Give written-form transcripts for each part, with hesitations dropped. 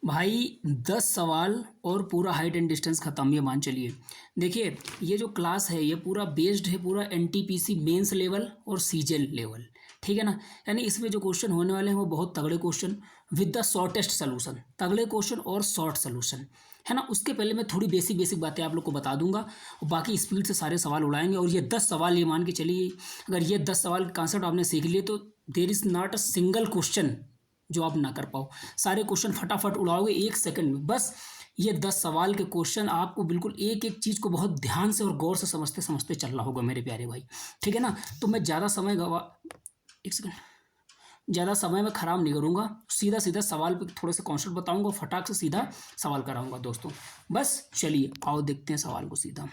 भाई 10 सवाल और पूरा हाइट एंड डिस्टेंस खत्म, ये मान चलिए। देखिए, ये जो क्लास है ये पूरा बेस्ड है पूरा एनटीपीसी मेंस लेवल और सीजीएल लेवल, ठीक है ना। यानी इसमें जो क्वेश्चन होने वाले हैं वो बहुत तगड़े question with the shortest solution, तगड़े क्वेश्चन और शॉर्ट सोल्यूशन, है ना। उसके पहले मैं थोड़ी बेसिक बेसिक बातें आप लोग को बता दूंगा और बाकी स्पीड से सारे सवाल उड़ाएंगे। और ये 10 सवाल, ये मान के चलिए, अगर ये 10 सवाल का कॉन्सेप्ट आपने सीख लिए तो there is not a single question जो आप ना कर पाओ। सारे क्वेश्चन फटाफट उड़ाओगे 1 सेकंड में। बस ये 10 सवाल के क्वेश्चन आपको बिल्कुल एक एक चीज़ को बहुत ध्यान से और गौर से समझते समझते चलना होगा मेरे प्यारे भाई, ठीक है ना। तो मैं ज़्यादा समय गवा 1 सेकंड, ज़्यादा समय में ख़राब नहीं करूँगा, सीधा सीधा सवाल पे थोड़े से कॉन्सेप्ट बताऊँगा, फटाक से सीधा सवाल कराऊँगा दोस्तों। बस चलिए आओ देखते हैं सवाल को सीधा।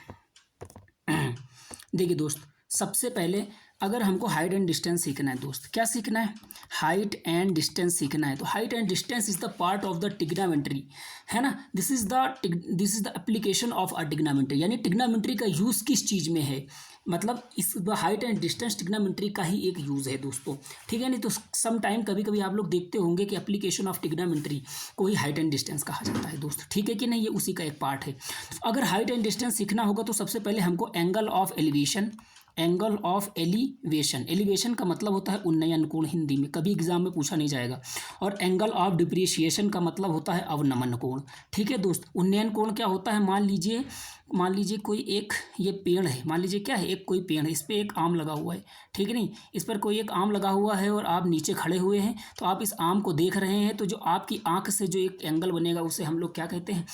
देखिए दोस्त, सबसे पहले अगर हमको हाइट एंड डिस्टेंस सीखना है दोस्त, क्या सीखना है? हाइट एंड डिस्टेंस सीखना है। तो height and distance is the part of the trigonometry, है ना। This is the application of a trigonometry, यानी टिग्नामेंट्री का यूज़ किस चीज़ में है, मतलब इस हाइट एंड डिस्टेंस टिग्नामेंट्री का ही एक यूज़ है दोस्तों, ठीक है। नहीं तो सम टाइम कभी कभी आप लोग देखते होंगे कि एप्लीकेशन ऑफ टिग्नामेंट्री को ही हाइट एंड डिस्टेंस कहा जाता है दोस्त, ठीक है कि नहीं, ये उसी का एक पार्ट है। अगर हाइट एंड डिस्टेंस सीखना होगा तो सबसे पहले हमको angle of elevation, angle of elevation, elevation का मतलब होता है उन्नयन कोण, हिंदी में कभी एग्जाम में पूछा नहीं जाएगा। और एंगल ऑफ डिप्रिसिएशन का मतलब होता है अवनमन कोण, ठीक है दोस्त। उन्नयन कोण क्या होता है? मान लीजिए कोई एक ये पेड़ है, मान लीजिए क्या है, एक कोई पेड़ है, इस पर एक आम लगा हुआ है, ठीक है नहीं, इस पर कोई एक आम लगा हुआ है और आप नीचे खड़े हुए हैं, तो आप इस आम को देख रहे हैं, तो जो आपकी आंख से जो एक एंगल बनेगा उसे हम लोग क्या कहते हैं,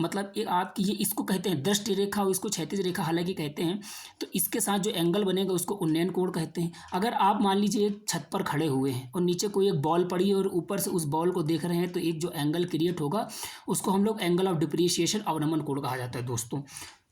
मतलब एक आपकी ये इसको कहते हैं दृष्टि रेखा और इसको क्षैतिज रेखा हालांकि कहते हैं। तो इसके साथ जो एंगल बनेगा उसको उन्नयन कोण कहते हैं। अगर आप मान लीजिए एक छत पर खड़े हुए हैं और नीचे कोई एक बॉल पड़ी है और ऊपर से उस बॉल को देख रहे हैं, तो एक जो एंगल क्रिएट होगा उसको हम लोग एंगल ऑफ डिप्रिसिएशन अवनमन कोण कहा जाता है दोस्तों।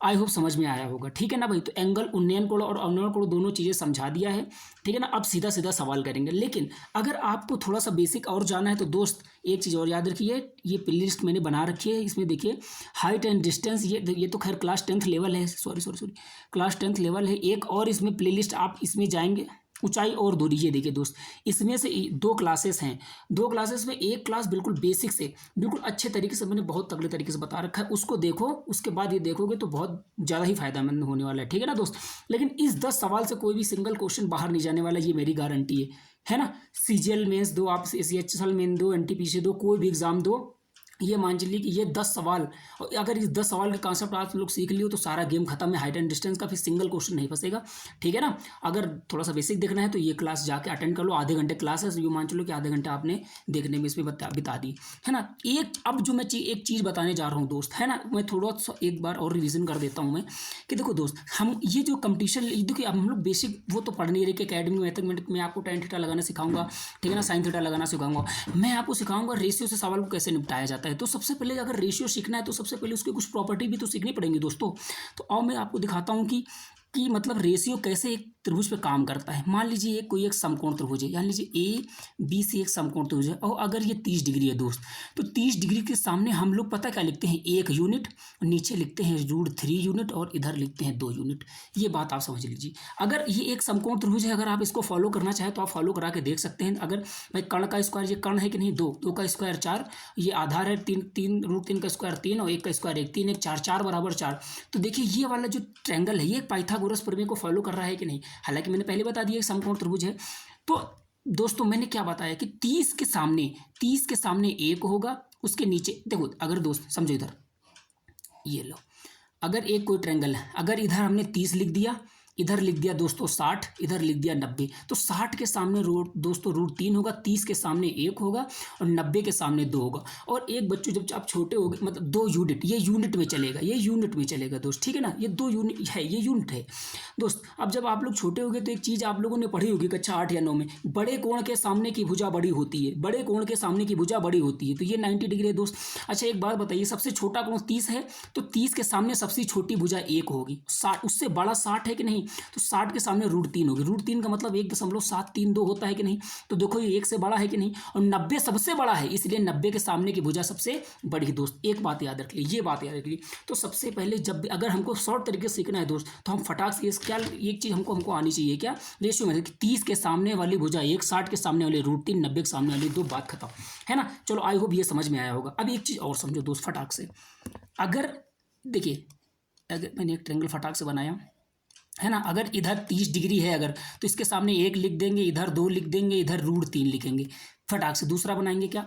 आई होप समझ में आया होगा, ठीक है ना भाई। तो एंगल, उन्नयन कोण और अवनमन कोण दोनों चीज़ें समझा दिया है, ठीक है ना। अब सीधा सीधा सवाल करेंगे, लेकिन अगर आपको थोड़ा सा बेसिक और जाना है तो दोस्त एक चीज़ और याद रखिए, ये प्ले लिस्ट मैंने बना रखी है, इसमें देखिए हाइट एंड डिस्टेंस, ये तो खैर क्लास 10th लेवल है, सॉरी क्लास 10th लेवल है। एक और इसमें प्ले लिस्ट आप इसमें जाएंगे, ऊंचाई और दूरी, ये देखिए दोस्त, इसमें से 2 क्लासेस हैं। 2 क्लासेस में एक क्लास बिल्कुल बेसिक से बिल्कुल अच्छे तरीके से मैंने बहुत तगड़े तरीके से बता रखा है, उसको देखो, उसके बाद ये देखोगे तो बहुत ज़्यादा ही फायदेमंद होने वाला है, ठीक है ना दोस्त। लेकिन इस 10 सवाल से कोई भी सिंगल क्वेश्चन बाहर नहीं जाने वाला, ये मेरी गारंटी है ना। सीजीएल मेंस दो, आप सीएचएसएल मेन दो, एनटीपीसी दो, कोई भी एग्जाम दो, ये मान चलिए कि ये 10 सवाल, और अगर इस 10 सवाल का कॉन्सेप्ट आप लोग सीख लियो तो सारा गेम खत्म है हाइट एंड डिस्टेंस का, फिर सिंगल क्वेश्चन नहीं फंसेगा, ठीक है ना। अगर थोड़ा सा बेसिक देखना है तो ये क्लास जाके अटेंड कर लो, आधे घंटे क्लास है, तो ये मान चलो कि आधे घंटे आपने देखने में इसमें बिता दी, है ना। अब जो मैं एक चीज़ बताने जा रहा हूँ दोस्त, है ना, मैं थोड़ा सा एक बार और रिविजन कर देता हूँ मैं, कि देखो दोस्त, हम ये जो कंपटीशन, देखिए अब हम लोग बेसिक वो तो पढ़ नहीं रहे कि अकेडमी मैथमेटिक्स में आपको tan थीटा लगाना सिखाऊंगा, ठीक है ना, sin थीटा लगाना सिखाऊंगा, मैं आपको सिखाऊंगा रेशियो से सवाल को कैसे निपटाया जाता है। तो सबसे पहले अगर रेशियो सीखना है तो सबसे पहले उसकी कुछ प्रॉपर्टी भी तो सीखनी पड़ेंगी दोस्तों। तो आओ मैं आपको दिखाता हूँ कि मतलब रेशियो कैसे एक त्रिभुज पे काम करता है। मान लीजिए कोई एक समकोण त्रिभुज है, मान लीजिए ए बी सी एक समकोण त्रिभुज है, और अगर ये 30 डिग्री है दोस्त, तो 30 डिग्री के सामने हम लोग पता क्या लिखते हैं, 1 यूनिट, नीचे लिखते हैं √3 यूनिट और इधर लिखते हैं 2 यूनिट। ये बात आप समझ लीजिए। अगर ये एक समकोण त्रिभुज है, अगर आप इसको फॉलो करना चाहें तो आप फॉलो करा के देख सकते हैं। अगर भाई कर्ण का स्क्वायर, ये कर्ण है कि नहीं, 2 का स्क्वायर 4, ये आधार है 3 का स्क्वायर 3 और 1 का स्क्वायर 1, 3 1 4, 4 बराबर 4। तो देखिए ये वाला जो ट्रायंगल है ये पाइथागोरस प्रमेय को फॉलो कर रहा है कि नहीं। हालांकि मैंने पहले बता दिया समकोण त्रिभुज है। तो दोस्तों मैंने क्या बताया कि 30 के सामने 1 होगा, उसके नीचे देखो, अगर दोस्त समझो इधर ये लो, अगर एक कोई ट्रायंगल है, अगर इधर हमने 30 लिख दिया, इधर लिख दिया दोस्तों 60, इधर लिख दिया 90, तो 60 के सामने दोस्तों √3 होगा, 30 के सामने 1 होगा और 90 के सामने 2 होगा। और एक बच्चों जब आप छोटे हो गए, मतलब 2 यूनिट, ये यूनिट में चलेगा, ये यूनिट में चलेगा दोस्त, ठीक है ना, ये 2 यूनिट है, ये यूनिट है दोस्त। अब जब आप लोग छोटे हो गए तो एक चीज़ आप लोगों ने पढ़ी होगी कक्षा 8 या 9 में, बड़े कोण के सामने की भुजा बड़ी होती है, बड़े कोण के सामने की भुजा बड़ी होती है, तो ये 90 डिग्री है दोस्त। अच्छा एक बात बताइए, सबसे छोटा कोण 30 है, तो 30 के सामने सबसे छोटी भुजा 1 होगी, 60 उससे बड़ा 60 है कि नहीं, नहीं, तो 60 के सामने √3 होगी। √3 का मतलब 1.732 होता है कि नहीं, तो देखो ये 1 से बड़ा है कि नहीं, और 90 सबसे बड़ा है, इसलिए 90 के सामने की भुजा सबसे बड़ी दोस्त। एक बात याद रख ली, ये बात याद रख ली। तो सबसे पहले जब भी अगर हमको शॉर्ट तरीके से सीखना है दोस्त, तो हम फटाक से क्या एक चीज़ हमको आनी चाहिए, क्या रेशियो में, कि 30 के सामने वाली भुजा 1, 60 के सामने वाली √3, 90 के सामने वाली 2, बात खत्म, है ना। चलो आई होप ये समझ में आया होगा। अब एक चीज़ और समझो दोस्त फटाक से, अगर देखिए अगर मैंने एक ट्रायंगल फटाक से बनाया है ना, अगर इधर 30 डिग्री है अगर, तो इसके सामने 1 लिख देंगे, इधर 2 लिख देंगे, इधर √3 लिखेंगे फटाक से। दूसरा बनाएंगे क्या,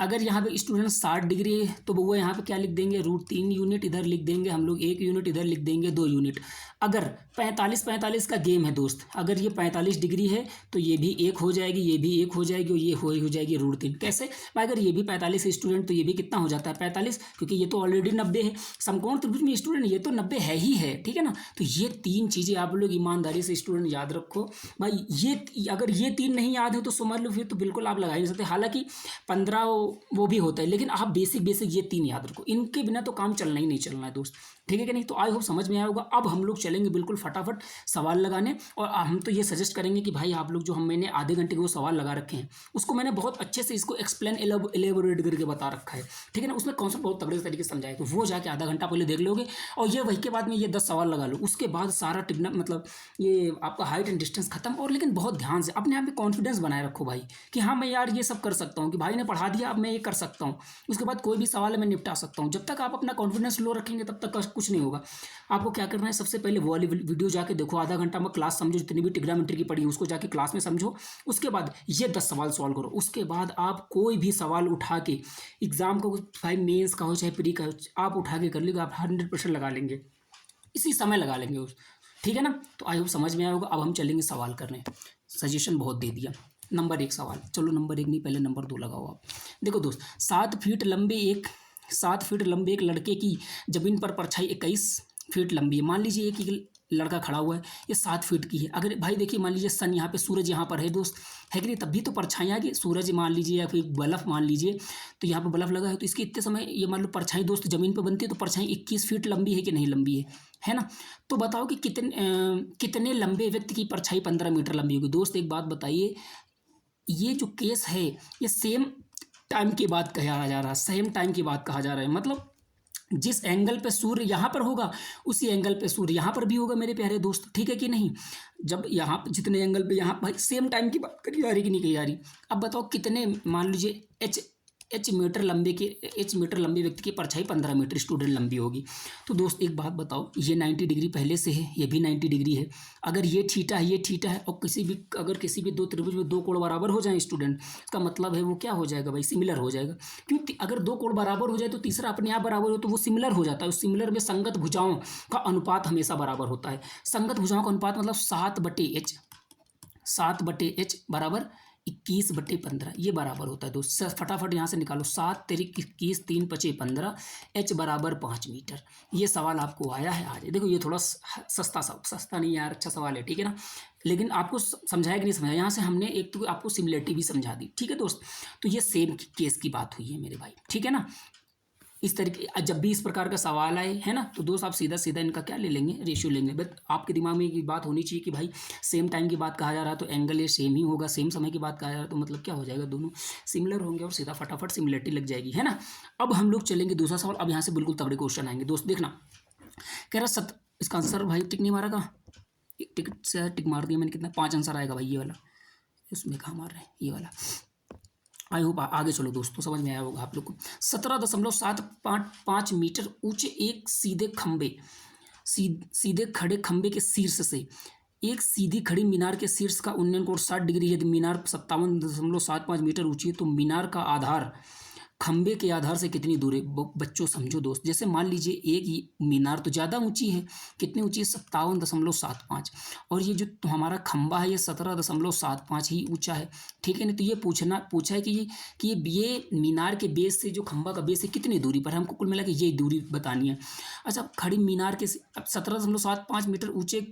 अगर यहाँ पे स्टूडेंट 60 डिग्री है तो वो यहाँ पे क्या लिख देंगे, √3 यूनिट इधर लिख देंगे हम लोग, 1 यूनिट इधर लिख देंगे, 2 यूनिट। अगर 45 का गेम है दोस्त, अगर ये 45 डिग्री है तो ये भी 1 हो जाएगी, ये भी 1 हो जाएगी, और ये हो जाएगी √3। कैसे भाई, अगर ये भी 45 है स्टूडेंट तो ये भी कितना हो जाता है 45, क्योंकि ये तो ऑलरेडी 90 है। समकोण त्रिभुज में स्टूडेंट ये तो 90 है ही है, ठीक है ना। तो ये 3 चीज़ें आप लोग ईमानदारी से स्टूडेंट याद रखो भाई। ये अगर ये 3 नहीं याद है तो समझ लो फिर तो बिल्कुल आप लगा ही नहीं सकते। हालांकि 15 वो भी होता है, लेकिन आप बेसिक ये 3 याद रखो, इनके बिना तो काम चलना ही नहीं चलना है दोस्त, ठीक है कि नहीं। तो आई होप समझ में आया होगा। अब हम लोग चलेंगे बिल्कुल फटाफट सवाल लगाने, और हम तो ये सजेस्ट करेंगे कि भाई आप लोग जो मैंने आधे घंटे के वो सवाल लगा रखे हैं, उसको मैंने बहुत अच्छे से इसको एक्सप्लेन एलेबोरेट करके बता रखा है, ठीक है ना। उसमें कॉन्सेप्ट बहुत तगड़े तरीके से समझाया, तो वो जाके आधा घंटा पहले देख लोगे, और ये वही के बाद में ये 10 सवाल लगा लो, उसके बाद सारा टिकना मतलब ये आपका हाइट एंड डिस्टेंस खत्म। और लेकिन बहुत ध्यान से अपने आप में कॉन्फिडेंस बनाए रखो भाई, कि हाँ मैं यार ये सब कर सकता हूँ, कि भाई ने पढ़ा दिया अब मैं ये कर सकता हूँ, उसके बाद कोई भी सवाल है मैं निपटा सकता हूँ। जब तक आप अपना कॉन्फिडेंस लो रखेंगे तब तक कुछ नहीं होगा। आपको क्या करना है, सबसे पहले वो वाली वीडियो जाके देखो, आधा घंटा में क्लास समझो, जितनी भी ट्रिग्नोमेट्री की पढ़ी उसको जाके क्लास में समझो। उसके बाद ये 10 सवाल सॉल्व करो। उसके बाद आप कोई भी सवाल उठा के एग्जाम का, चाहे मेंस का हो चाहे प्री का हो, आप उठा के कर लेंगे, आप 100% लगा लेंगे, इसी समय लगा लेंगे उस, ठीक है ना। तो आई होप समझ में आया होगा। अब हम चलेंगे सवाल करने, सजेशन बहुत दे दिया। नंबर 1 सवाल, चलो नंबर 1 नहीं, पहले नंबर 2 लगाओ आप। देखो दोस्त, 7 फीट लंबे एक लड़के की जमीन पर परछाई 21 फीट लंबी है। मान लीजिए एक लड़का खड़ा हुआ है, ये 7 फीट की है। अगर भाई देखिए, मान लीजिए सन यहाँ पे, सूरज यहाँ पर है दोस्त, है कि नहीं, तब भी तो परछाइयाँ आएगी। सूरज मान लीजिए या फिर बल्ब मान लीजिए, तो यहाँ पे बल्ब लगा है, तो इसके इतने समय ये मान लो परछाई दोस्त ज़मीन पर बनती है, तो परछाई 21 फीट लंबी है कि नहीं लंबी है ना। तो बताओ कि कितने लंबे व्यक्ति की परछाई 15 मीटर लंबी होगी। दोस्त एक बात बताइए, ये जो केस है ये सेम टाइम की बात कहा जा रहा है, सेम टाइम की बात कहा जा रहा है। मतलब जिस एंगल पे सूर्य यहाँ पर होगा, उसी एंगल पे सूर्य यहाँ पर भी होगा मेरे प्यारे दोस्त, ठीक है कि नहीं। जब यहाँ जितने एंगल पे यहाँ भाई सेम टाइम की बात करी जा रही कि नहीं कही जा रही। अब बताओ कितने, मान लीजिए एच मीटर लंबे व्यक्ति की परछाई 15 मीटर स्टूडेंट लंबी होगी। तो दोस्त एक बात बताओ, ये 90 डिग्री पहले से है, ये भी 90 डिग्री है। अगर ये थीटा है, ये थीटा है, और अगर किसी भी 2 त्रिभुज में 2 कोण बराबर हो जाए स्टूडेंट, इसका मतलब है वो क्या हो जाएगा भाई, सिमिलर हो जाएगा। क्योंकि अगर 2 कोण बराबर हो जाए तो तीसरा अपने आप बराबर हो, तो वो सिमिलर हो जाता है। उस सिमिलर में संगत भुजाओं का अनुपात हमेशा बराबर होता है। संगत भुजाओं का अनुपात मतलब 7/h बराबर 21/15, ये बराबर होता है दोस्त। फटाफट यहाँ से निकालो, 7 तेरी 21, 3 पचे 15, h बराबर 5 मीटर। ये सवाल आपको आया है आज। देखो ये थोड़ा सस्ता नहीं यार, अच्छा सवाल है, ठीक है ना। लेकिन आपको समझाया कि नहीं समझाया, यहाँ से हमने एक तो आपको सिमिलरिटी भी समझा दी, ठीक है दोस्त। तो ये सेम केस की बात हुई है मेरे भाई, ठीक है ना। इस तरीके जब भी इस प्रकार का सवाल आए, है ना, तो दोस्त आप सीधा इनका क्या ले लेंगे, रेशियो लेंगे। बट आपके दिमाग में एक बात होनी चाहिए कि भाई सेम टाइम की बात कहा जा रहा है तो एंगल ये सेम ही होगा, सेम समय की बात कहा जा रहा है तो मतलब क्या हो जाएगा, दोनों सिमिलर होंगे और सीधा फटाफट सिमिलरिटी लग जाएगी, है ना। अब हम लोग चलेंगे दूसरा सवाल। अब यहाँ से बिल्कुल तगड़े क्वेश्चन आएंगे दोस्त, देखना। कह रहा इसका आंसर भाई टिक नहीं मारा था, टिक मार दिया मैंने, कितना 5 आंसर आएगा भाई ये वाला, इसमें कहाँ मार रहे हैं ये वाला। आई होप आगे चलो दोस्तों, समझ में आया होगा आप लोग को। 17.755 मीटर ऊंचे एक सीधे खड़े खंबे के शीर्ष से एक सीधी खड़ी मीनार के शीर्ष का उन्नयन कोण 60 डिग्री है। मीनार 57.75 मीटर ऊंची है, तो मीनार का आधार खंबे के आधार से कितनी दूर है। बच्चों समझो दोस्त, जैसे मान लीजिए एक मीनार तो ज़्यादा ऊंची है, कितनी ऊंची है, 57.75, और ये जो हमारा खंबा है ये 17.75 ही ऊंचा है, ठीक है ना। तो ये पूछा है कि ये मीनार के बेस से जो खंबा का बेस है कितनी दूरी पर है, हमको कुल मिला के ये दूरी बतानी है। अच्छा, खड़ी मीनार के 17.75 मीटर ऊंचे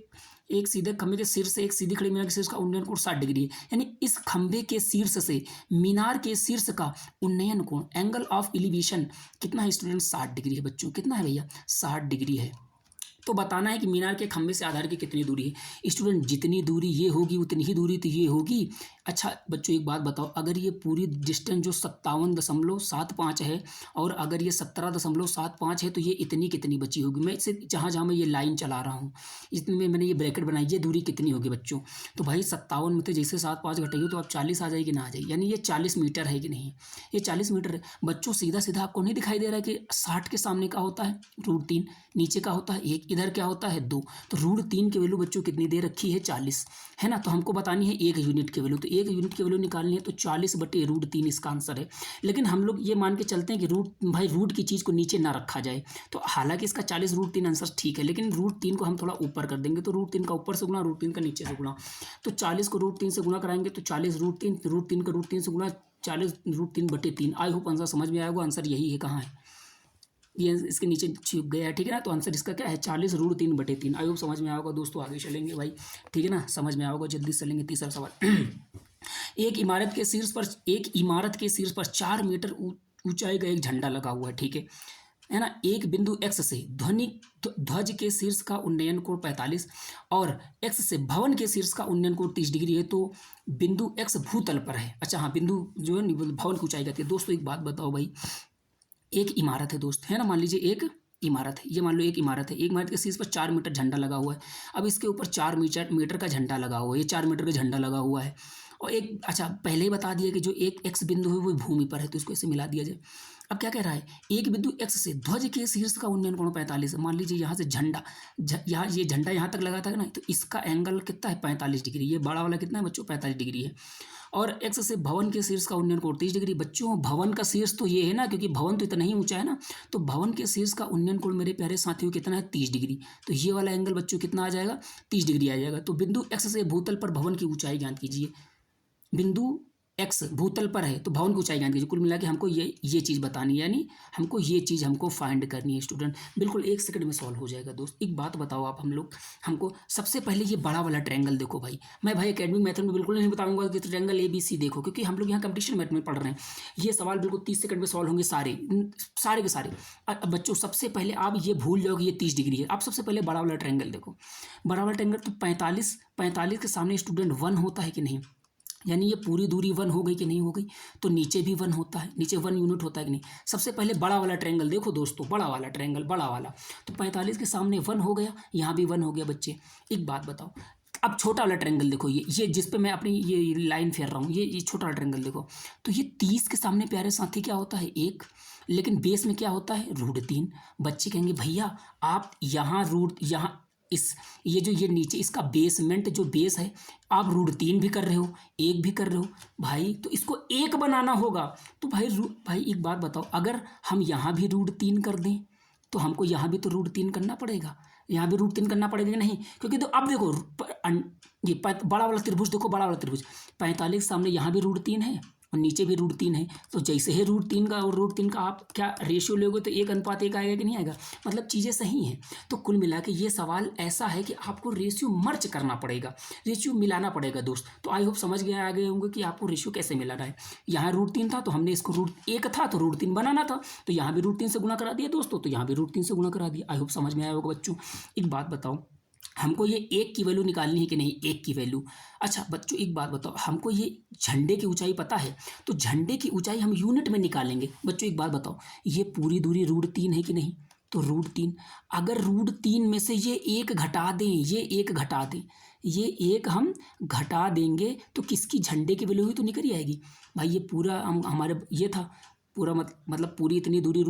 एक सीधे खंबे के शीर्ष से एक सीधी खड़ी मीनार के शीर्ष का उन्नयन कोण 60 डिग्री है। यानी इस खंबे के शीर्ष से मीनार के शीर्ष का उन्नयन कोण, एंगल ऑफ एलिवेशन कितना है स्टूडेंट, 60 डिग्री है बच्चों। कितना है भैया, 60 डिग्री है। तो बताना है कि मीनार के खंभे से आधार की कितनी दूरी है। स्टूडेंट जितनी दूरी ये होगी उतनी ही दूरी तो ये होगी। अच्छा बच्चों एक बात बताओ, अगर ये पूरी डिस्टेंस जो 57.75 है और अगर ये 17.75 है तो ये इतनी कितनी बची होगी। मैं इसे जहाँ जहाँ मैं ये लाइन चला रहा हूँ इसमें मैंने ये ब्रैकेट बनाई, ये दूरी कितनी होगी बच्चों। तो भाई 57 में तो जैसे 7 5 घटाइए तो अब 40 आ जाएगी ना आ जाएगी, यानी ये 40 मीटर है कि नहीं, ये 40 मीटर है। बच्चों सीधा सीधा आपको नहीं दिखाई दे रहा है कि 60 के सामने का होता है √3, नीचे का होता है 1, इधर क्या होता है 2। तो √3 की वैल्यू बच्चों कितनी दे रखी है 40, है ना। तो हमको बतानी है 1 यूनिट की वैल्यू, तो 1 यूनिट की वैल्यू निकालनी है तो 40/√3 इसका आंसर है। लेकिन हम लोग ये मान के चलते हैं कि रूट की चीज़ को नीचे ना रखा जाए, तो हालांकि इसका 40/√3 आंसर ठीक है, लेकिन √3 को हम थोड़ा ऊपर कर देंगे, तो √3 का ऊपर से गुणा, √3 का नीचे से गुणा। तो 40 को √3 से गुणा कराएंगे तो 40√3, √3 का √3 से गुणा 40√3/3। आई होप आंसर समझ में आएगा। आंसर यही है, कहाँ है ये, इसके नीचे छिप गया है, ठीक है ना। तो आंसर इसका क्या है 40√3/3। आई होप समझ में आएगा दोस्तों। आगे चलेंगे भाई, ठीक है ना, समझ में आएगा, जल्दी से चलेंगे। तीसरा सवाल एक इमारत के शीर्ष पर 4 मीटर ऊंचाई का एक झंडा लगा हुआ है, ठीक है ना। एक बिंदु x से ध्वज के शीर्ष का उन्नयन कोण 45 और x से भवन के शीर्ष का उन्नयन कोण 30 डिग्री है, तो बिंदु x भूतल पर है। अच्छा हाँ, बिंदु जो है भवन की ऊंचाई कहती है। दोस्तों एक बात बताओ भाई, एक इमारत है दोस्त, है ना, मान लीजिए एक इमारत है, ये मान लो एक इमारत है, एक इमारत के शीर्ष पर 4 मीटर झंडा लगा हुआ है। अब इसके ऊपर 4 मीटर का झंडा लगा हुआ है, ये 4 मीटर का झंडा लगा हुआ है। और एक, अच्छा पहले ही बता दिया कि जो एक x बिंदु है वो भूमि पर है, तो इसको ऐसे मिला दिया जाए। अब क्या कह रहा है, एक बिंदु x से ध्वज के शीर्ष का उन्नयन कोण 45 है। मान लीजिए यहाँ से झंडा यहाँ ये झंडा यहाँ तक लगा था ना, तो इसका एंगल कितना है 45 डिग्री। ये बड़ा वाला कितना है बच्चों 45 डिग्री है। और x से भवन के शीर्ष का उन्नयन कोण 30 डिग्री। बच्चों भवन का शीर्ष तो ये है ना, क्योंकि भवन तो इतना ही ऊंचा है ना, तो भवन के शीर्ष का उन्नयन कोण मेरे प्यारे साथियों कितना है 30 डिग्री। तो ये वाला एंगल बच्चों कितना आ जाएगा 30 डिग्री आ जाएगा। तो बिंदु x से भूतल पर भवन की ऊंचाई ज्ञात कीजिए। बिंदु x भूतल पर है तो भवन की ऊंचाई ज्ञात कीजिए। कुल मिला के हमको ये चीज़ बतानी है, यानी हमको ये चीज़ हमको फाइंड करनी है स्टूडेंट। बिल्कुल 1 सेकंड में सॉल्व हो जाएगा दोस्त। एक बात बताओ आप हमको सबसे पहले ये बड़ा वाला ट्रायंगल देखो भाई। मैं भाई एकेडमिक मेथड में बिल्कुल नहीं बताऊंगा कि ट्रायंगल ABC देखो, क्योंकि हम लोग यहाँ कंपटीशन मेथड में पढ़ रहे हैं। ये सवाल बिल्कुल 30 सेकंड में सॉल्व होंगे सारे के सारे। अब बच्चों सबसे पहले आप ये भूल जाओगे ये 30 डिग्री है। आप सबसे पहले बड़ा वाला ट्रायंगल देखो। बड़ा वाला ट्रायंगल तो 45 के सामने स्टूडेंट 1 होता है कि नहीं, यानी ये पूरी दूरी 1 हो गई कि नहीं हो गई। तो नीचे भी 1 होता है, नीचे 1 यूनिट होता है कि नहीं। सबसे पहले बड़ा वाला ट्रायंगल देखो दोस्तों, बड़ा वाला ट्रायंगल, बड़ा वाला। तो 45 के सामने 1 हो गया, यहाँ भी 1 हो गया बच्चे। एक बात बताओ, अब छोटा वाला ट्रायंगल देखो, ये जिस पे मैं अपनी ये लाइन फेर रहा हूँ, ये छोटा वाला ट्रायंगल देखो। तो ये 30 के सामने प्यारे साथी क्या होता है 1, लेकिन बेस में क्या होता है √3। बच्चे कहेंगे भैया आप यहाँ ये नीचे इसका बेसमेंट जो बेस है आप √3 भी कर रहे हो, 1 भी कर रहे हो भाई, तो इसको 1 बनाना होगा। तो भाई एक बात बताओ, अगर हम यहाँ भी √3 कर दें तो हमको यहाँ भी तो √3 करना पड़ेगा, यहाँ भी √3 करना पड़ेगा कि नहीं। क्योंकि तो अब देखो ये बड़ा वाला त्रिभुज देखो, बड़ा वाला त्रिभुज 45 सामने यहाँ भी √3 है और नीचे भी √3 है। तो जैसे ही √3 का और √3 का आप क्या रेशियो लोगे तो 1:1 आएगा कि नहीं आएगा, मतलब चीज़ें सही हैं। तो कुल मिला के ये सवाल ऐसा है कि आपको रेशियो मर्ज करना पड़ेगा, रेशियो मिलाना पड़ेगा दोस्त। तो आई होप समझ गए आ गए होंगे कि आपको रेशियो कैसे मिलाना है। यहाँ √3 था तो हमने इसको √1 था तो √3 बनाना था, तो यहाँ भी √3 से गुणा करा दिया दोस्तों, तो यहाँ भी √3 से गुणा करा दिया। आई होप समझ में आया होगा बच्चों। एक बात बताओ, हमको ये 1 की वैल्यू निकालनी है कि नहीं, 1 की वैल्यू। अच्छा बच्चों एक बात बताओ, हमको ये झंडे की ऊंचाई पता है, तो झंडे की ऊंचाई हम यूनिट में निकालेंगे। बच्चों एक बात बताओ, ये पूरी दूरी √3 है कि नहीं, तो √3। अगर √3 में से ये 1 घटा दें, ये 1 घटा दें, ये 1 हम घटा देंगे तो किसकी झंडे की वैल्यू हुई तो निकल आएगी भाई। ये पूरा हमारे ये था पूरा मतलब पूरी इतनी दूरी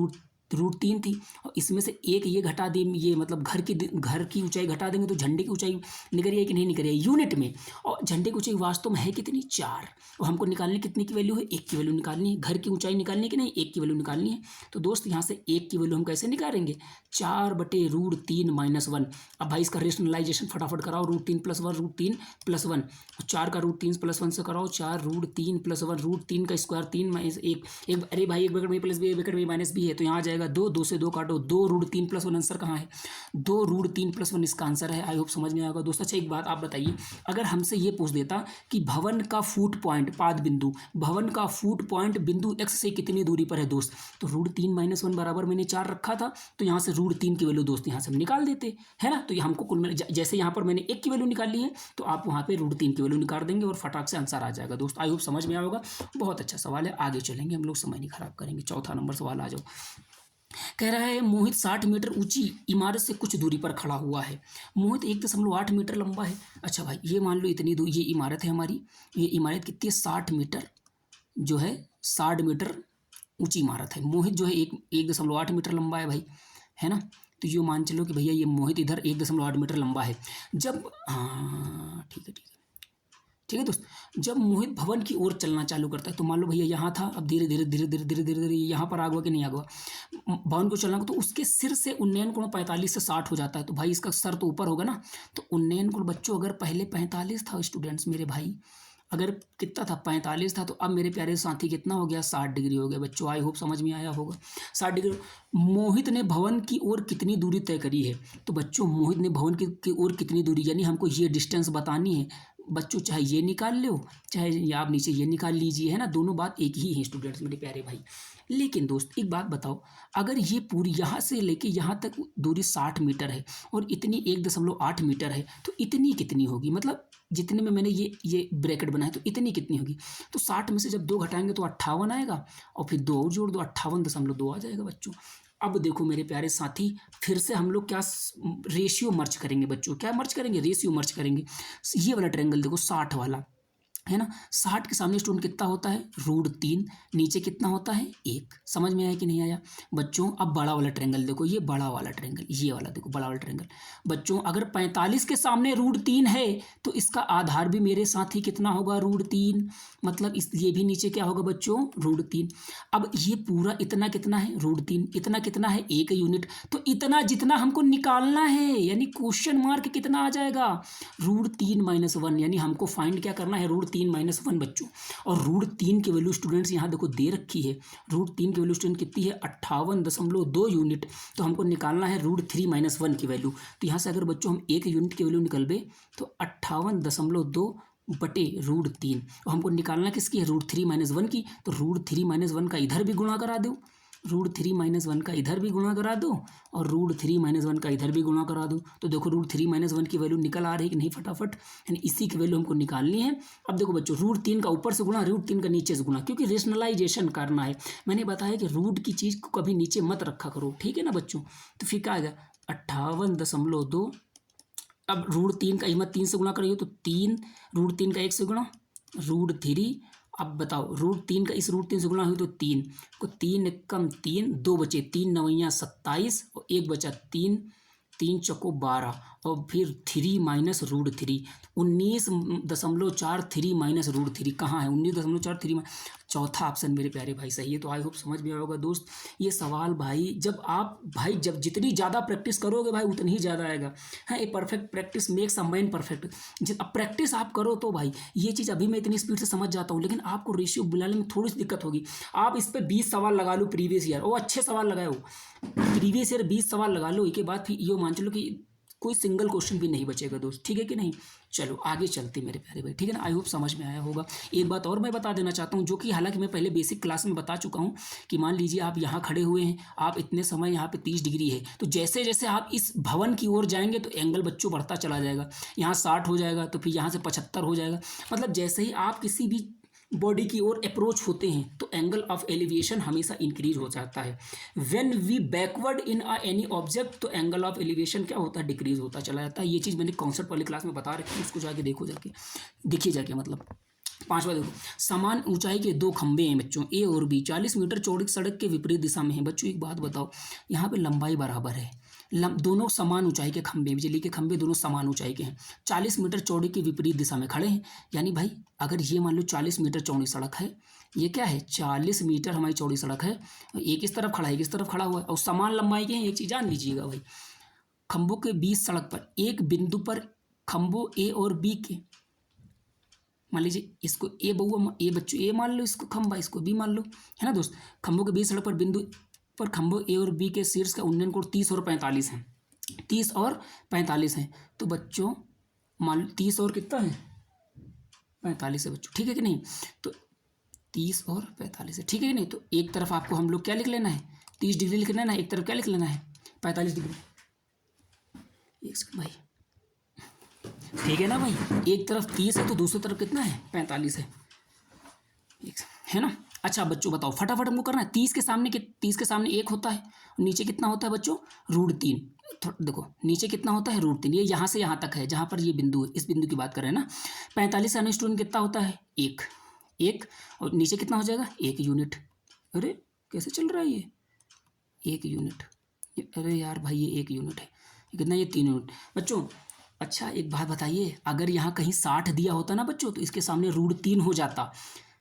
√3 थी, और इसमें से 1 ये घटा दें, ये मतलब घर की ऊंचाई घटा देंगे तो झंडे की ऊंचाई निकल आई कि नहीं निकल आई यूनिट में। और झंडे की ऊंचाई वास्तव में है कितनी 4, और हमको निकालनी कितने की वैल्यू है 1 की वैल्यू निकालनी है। घर की ऊंचाई निकालनी है कि नहीं, 1 की वैल्यू निकालनी है। तो दोस्त यहाँ से 1 की वैल्यू हम कैसे निकालेंगे 4/√3 - 1। अब भाई इसका रेशनलाइजेशन फटाफट कराओ, √3 + 1 √3 + 1, 4 का √3 + 1 से कराओ 4 √3 + 1, √3 का स्क्वायर 3 - 1। अरे भाई 1 + b + b - b है तो यहाँ आ जाएगा जाएगा 2 से 2 काटो 2√3 + 1 आंसर कहाँ है 2√3 + 1 इसका आंसर है। आई होप समझ में आएगा दोस्त। अच्छा एक बात आप बताइए, अगर हमसे ये पूछ देता कि भवन का फूट पॉइंट पाद बिंदु भवन का फूट पॉइंट बिंदु x से कितनी दूरी पर है दोस्त, तो √3 - 1 बराबर मैंने 4 रखा था, तो यहाँ से √3 की वैल्यू दोस्त यहाँ से हम निकाल देते है ना। तो ये हमको कुल जैसे यहाँ पर मैंने 1 की वैल्यू निकाल ली है तो आप वहाँ पे √3 की वैल्यू निकाल देंगे और फटाक से आंसर आ जाएगा दोस्त। आई होप समझ में आएगा। बहुत अच्छा सवाल है, आगे चलेंगे हम लोग, समय नहीं खराब करेंगे। चौथा नंबर सवाल आ जाओ। कह रहा है मोहित 60 मीटर ऊंची इमारत से कुछ दूरी पर खड़ा हुआ है। मोहित 1.8 मीटर लंबा है। अच्छा भाई ये मान लो इतनी दूर, ये इमारत है हमारी, ये इमारत कितनी है 60 मीटर, जो है 60 मीटर ऊंची इमारत है। मोहित जो है 1.8 मीटर लंबा है भाई, है ना। तो ये मान चलो कि भैया ये मोहित इधर 1.8 मीटर लंबा है। जब हाँ ठीक है दोस्त, जब मोहित भवन की ओर चलना चालू करता है, तो मान लो भैया यहाँ था, अब धीरे धीरे धीरे धीरे धीरे धीरे धीरे यहाँ पर आ गया कि नहीं आ गया भवन को चलना, तो उसके सिर से उन्नयन कोण 45 से 60 हो जाता है। तो भाई इसका सर तो ऊपर होगा ना, तो उन्नयन कोण बच्चों अगर पहले 45 था स्टूडेंट्स मेरे भाई, अगर कितना था 45 था, तो अब मेरे प्यारे साथी कितना हो गया 60 डिग्री हो गया बच्चों। आई होप समझ में आया होगा 60 डिग्री। मोहित ने भवन की ओर कितनी दूरी तय करी है, तो बच्चों मोहित ने भवन की ओर कितनी दूरी, यानी हमको ये डिस्टेंस बतानी है बच्चों, चाहे ये निकाल लो चाहे आप नीचे ये निकाल लीजिए, है ना, दोनों बात एक ही है स्टूडेंट्स मेरे प्यारे भाई। लेकिन दोस्त एक बात बताओ, अगर ये पूरी यहाँ से लेके यहाँ तक दूरी 60 मीटर है और इतनी 1.8 मीटर है, तो इतनी कितनी होगी, मतलब जितने में मैंने ये ब्रैकेट बनाया तो इतनी कितनी होगी, तो 60 में से जब 2 घटाएंगे तो 58 आएगा, और फिर 2 और जोड़ दो 58.2 आ जाएगा बच्चों। अब देखो मेरे प्यारे साथी, फिर से हम लोग क्या रेशियो मर्ज करेंगे बच्चों, क्या मर्ज करेंगे, रेशियो मर्ज करेंगे। ये वाला ट्रायंगल देखो 60 वाला है ना, 60 के सामने स्टूडेंट कितना होता है √3, नीचे कितना होता है 1। समझ में आया कि नहीं आया बच्चों। अब बड़ा वाला ट्रायंगल देखो, ये बड़ा वाला ट्रायंगल, ये वाला देखो बड़ा वाला ट्रायंगल बच्चों, अगर 45 के सामने √3 है तो इसका आधार भी मेरे साथ ही कितना होगा √3, मतलब ये भी नीचे क्या होगा बच्चों √3। अब ये पूरा इतना कितना है √3, इतना कितना है 1 यूनिट, तो इतना जितना हमको निकालना है, यानी क्वेश्चन मार्क कितना आ जाएगा √3 - 1, यानी हमको फाइंड क्या करना है √3 - 1 बच्चों। और √3 की वैल्यू स्टूडेंट्स यहाँ देखो दे रखी है, √3 की वैल्यू स्टूडेंट कितनी है 58.2 यूनिट, तो हमको निकालना है √3 - 1 की वैल्यू। तो यहाँ से अगर बच्चों हम 1 यूनिट की वैल्यू निकलबे तो 58.2 बटे √3, और हमको निकालना किसकी है √3 - 1 की, तो √3 - 1 का इधर भी गुणा करा दो, √3 - 1 का इधर भी गुणा करा दो, और √3 - 1 का इधर भी गुणा करा दो। तो देखो √3 - 1 की वैल्यू निकल आ रही है कि नहीं फटाफट, यानी इसी की वैल्यू हमको निकालनी है। अब देखो बच्चों √3 का ऊपर से गुणा, √3 का नीचे से गुणा, क्योंकि रेशनलाइजेशन करना है। मैंने बताया कि रूट की चीज़ को कभी नीचे मत रखा करो, ठीक है ना बच्चों। तो फिर क्या आएगा 58.2, अब √3 का हिम्मत 3 से गुणा करिए तो 3, √3 का 1 से गुणा √3। अब बताओ √3 का इस √3 से गुणा हुई तो 3 को 3 एकम 3, 2 बचे 3 9 27 और 1 बचा 3, 3 चौको 12, और फिर 3 माइनस √3, 19.43 माइनस √3 कहाँ है 19.43, चौथा ऑप्शन मेरे प्यारे भाई सही है। तो आई होप समझ में आया होगा दोस्त। ये सवाल भाई जब जितनी ज़्यादा प्रैक्टिस करोगे भाई उतनी ही ज़्यादा आएगा। हाँ, a perfect practice makes a man perfect. अब प्रैक्टिस आप करो तो भाई ये चीज़ अभी मैं इतनी स्पीड से समझ जाता हूँ, लेकिन आपको रेशियो बुलाने में थोड़ी सी दिक्कत होगी। आप इस पर 20 सवाल लगा लो प्रीवियस ईयर, वो अच्छे सवाल लगाए हो, प्रीवियस ईयर 20 सवाल लगा लो, इसके बाद फिर ये मान चलो कि कोई सिंगल क्वेश्चन भी नहीं बचेगा दोस्त, ठीक है कि नहीं। चलो आगे चलते मेरे प्यारे भाई, ठीक है ना। आई होप समझ में आया होगा। एक बात और मैं बता देना चाहता हूँ, जो कि हालांकि मैं पहले बेसिक क्लास में बता चुका हूँ, कि मान लीजिए आप यहाँ खड़े हुए हैं, आप इतने समय यहाँ पे 30 डिग्री है, तो जैसे जैसे आप इस भवन की ओर जाएंगे तो एंगल बच्चों बढ़ता चला जाएगा। यहाँ 60 हो जाएगा, तो फिर यहाँ से 75 हो जाएगा, मतलब जैसे ही आप किसी भी बॉडी की ओर अप्रोच होते हैं तो एंगल ऑफ एलिवेशन हमेशा इंक्रीज हो जाता है। When we backward in any object, तो एंगल ऑफ एलिवेशन क्या होता है डिक्रीज होता चला जाता है। ये चीज़ मैंने कॉन्सेप्ट वाली क्लास में बता रखी है, उसको जाके देखिए जाके मतलब। पांचवा देखो, समान ऊंचाई के 2 खंबे हैं बच्चों, ए और बी, 40 मीटर चौड़ी सड़क के विपरीत दिशा में है। बच्चों एक बात बताओ, यहाँ पे लंबाई बराबर है, दोनों समान ऊंचाई के खंबे, बिजली के खंबे दोनों समान ऊंचाई के हैं, 40 मीटर चौड़ी की विपरीत दिशा में खड़े हैं। यानी भाई अगर ये मान लो 40 मीटर चौड़ी सड़क है, ये क्या है 40 मीटर हमारी चौड़ी सड़क है, एक इस तरफ खड़ा है एक इस तरफ खड़ा हुआ है, और समान लंबाई के हैं। एक चीज़ जान लीजिएगा भाई, खंभों के बीच सड़क पर एक बिंदु पर खंभों ए और बी के, मान लीजिए इसको ए बच्चों ए मान लो, इसको खंभा, इसको बी मान लो, है ना दोस्त। खंभों के बीच सड़क पर बिंदु पर खंभों ए और बी के शीर्ष का उन्नयन कोण 30 और 45 है। 30 और 45 है। तो बच्चों मान 30 और कितना है 45 है बच्चों, ठीक है कि नहीं। तो 30 और 45 है, ठीक है कि नहीं। तो एक तरफ आपको हम लोग क्या लिख लेना है 30 डिग्री लिख लेना है, एक तरफ क्या लिख लेना है 45 डिग्री। एक सेकंड भाई, ठीक है ना भाई, एक तरफ 30 है तो दूसरी तरफ कितना है 45 है ना। अच्छा बच्चों बताओ फटाफट हमको करना है। 30 के सामने 1 होता है, नीचे कितना होता है बच्चों √3। देखो नीचे कितना होता है √3, ये यहाँ से यहाँ तक है जहाँ पर ये बिंदु है, इस बिंदु की बात कर रहे हैं ना। 45 आने स्टूडेंट कितना होता है 1 और नीचे कितना हो जाएगा 1 यूनिट। अरे कैसे चल रहा है ये 1 यूनिट, अरे यार भाई ये 1 यूनिट है, ये कितना ये 3 यूनिट बच्चों। अच्छा एक बात बताइए, अगर यहाँ कहीं 60 दिया होता ना बच्चों तो इसके सामने √3 हो जाता।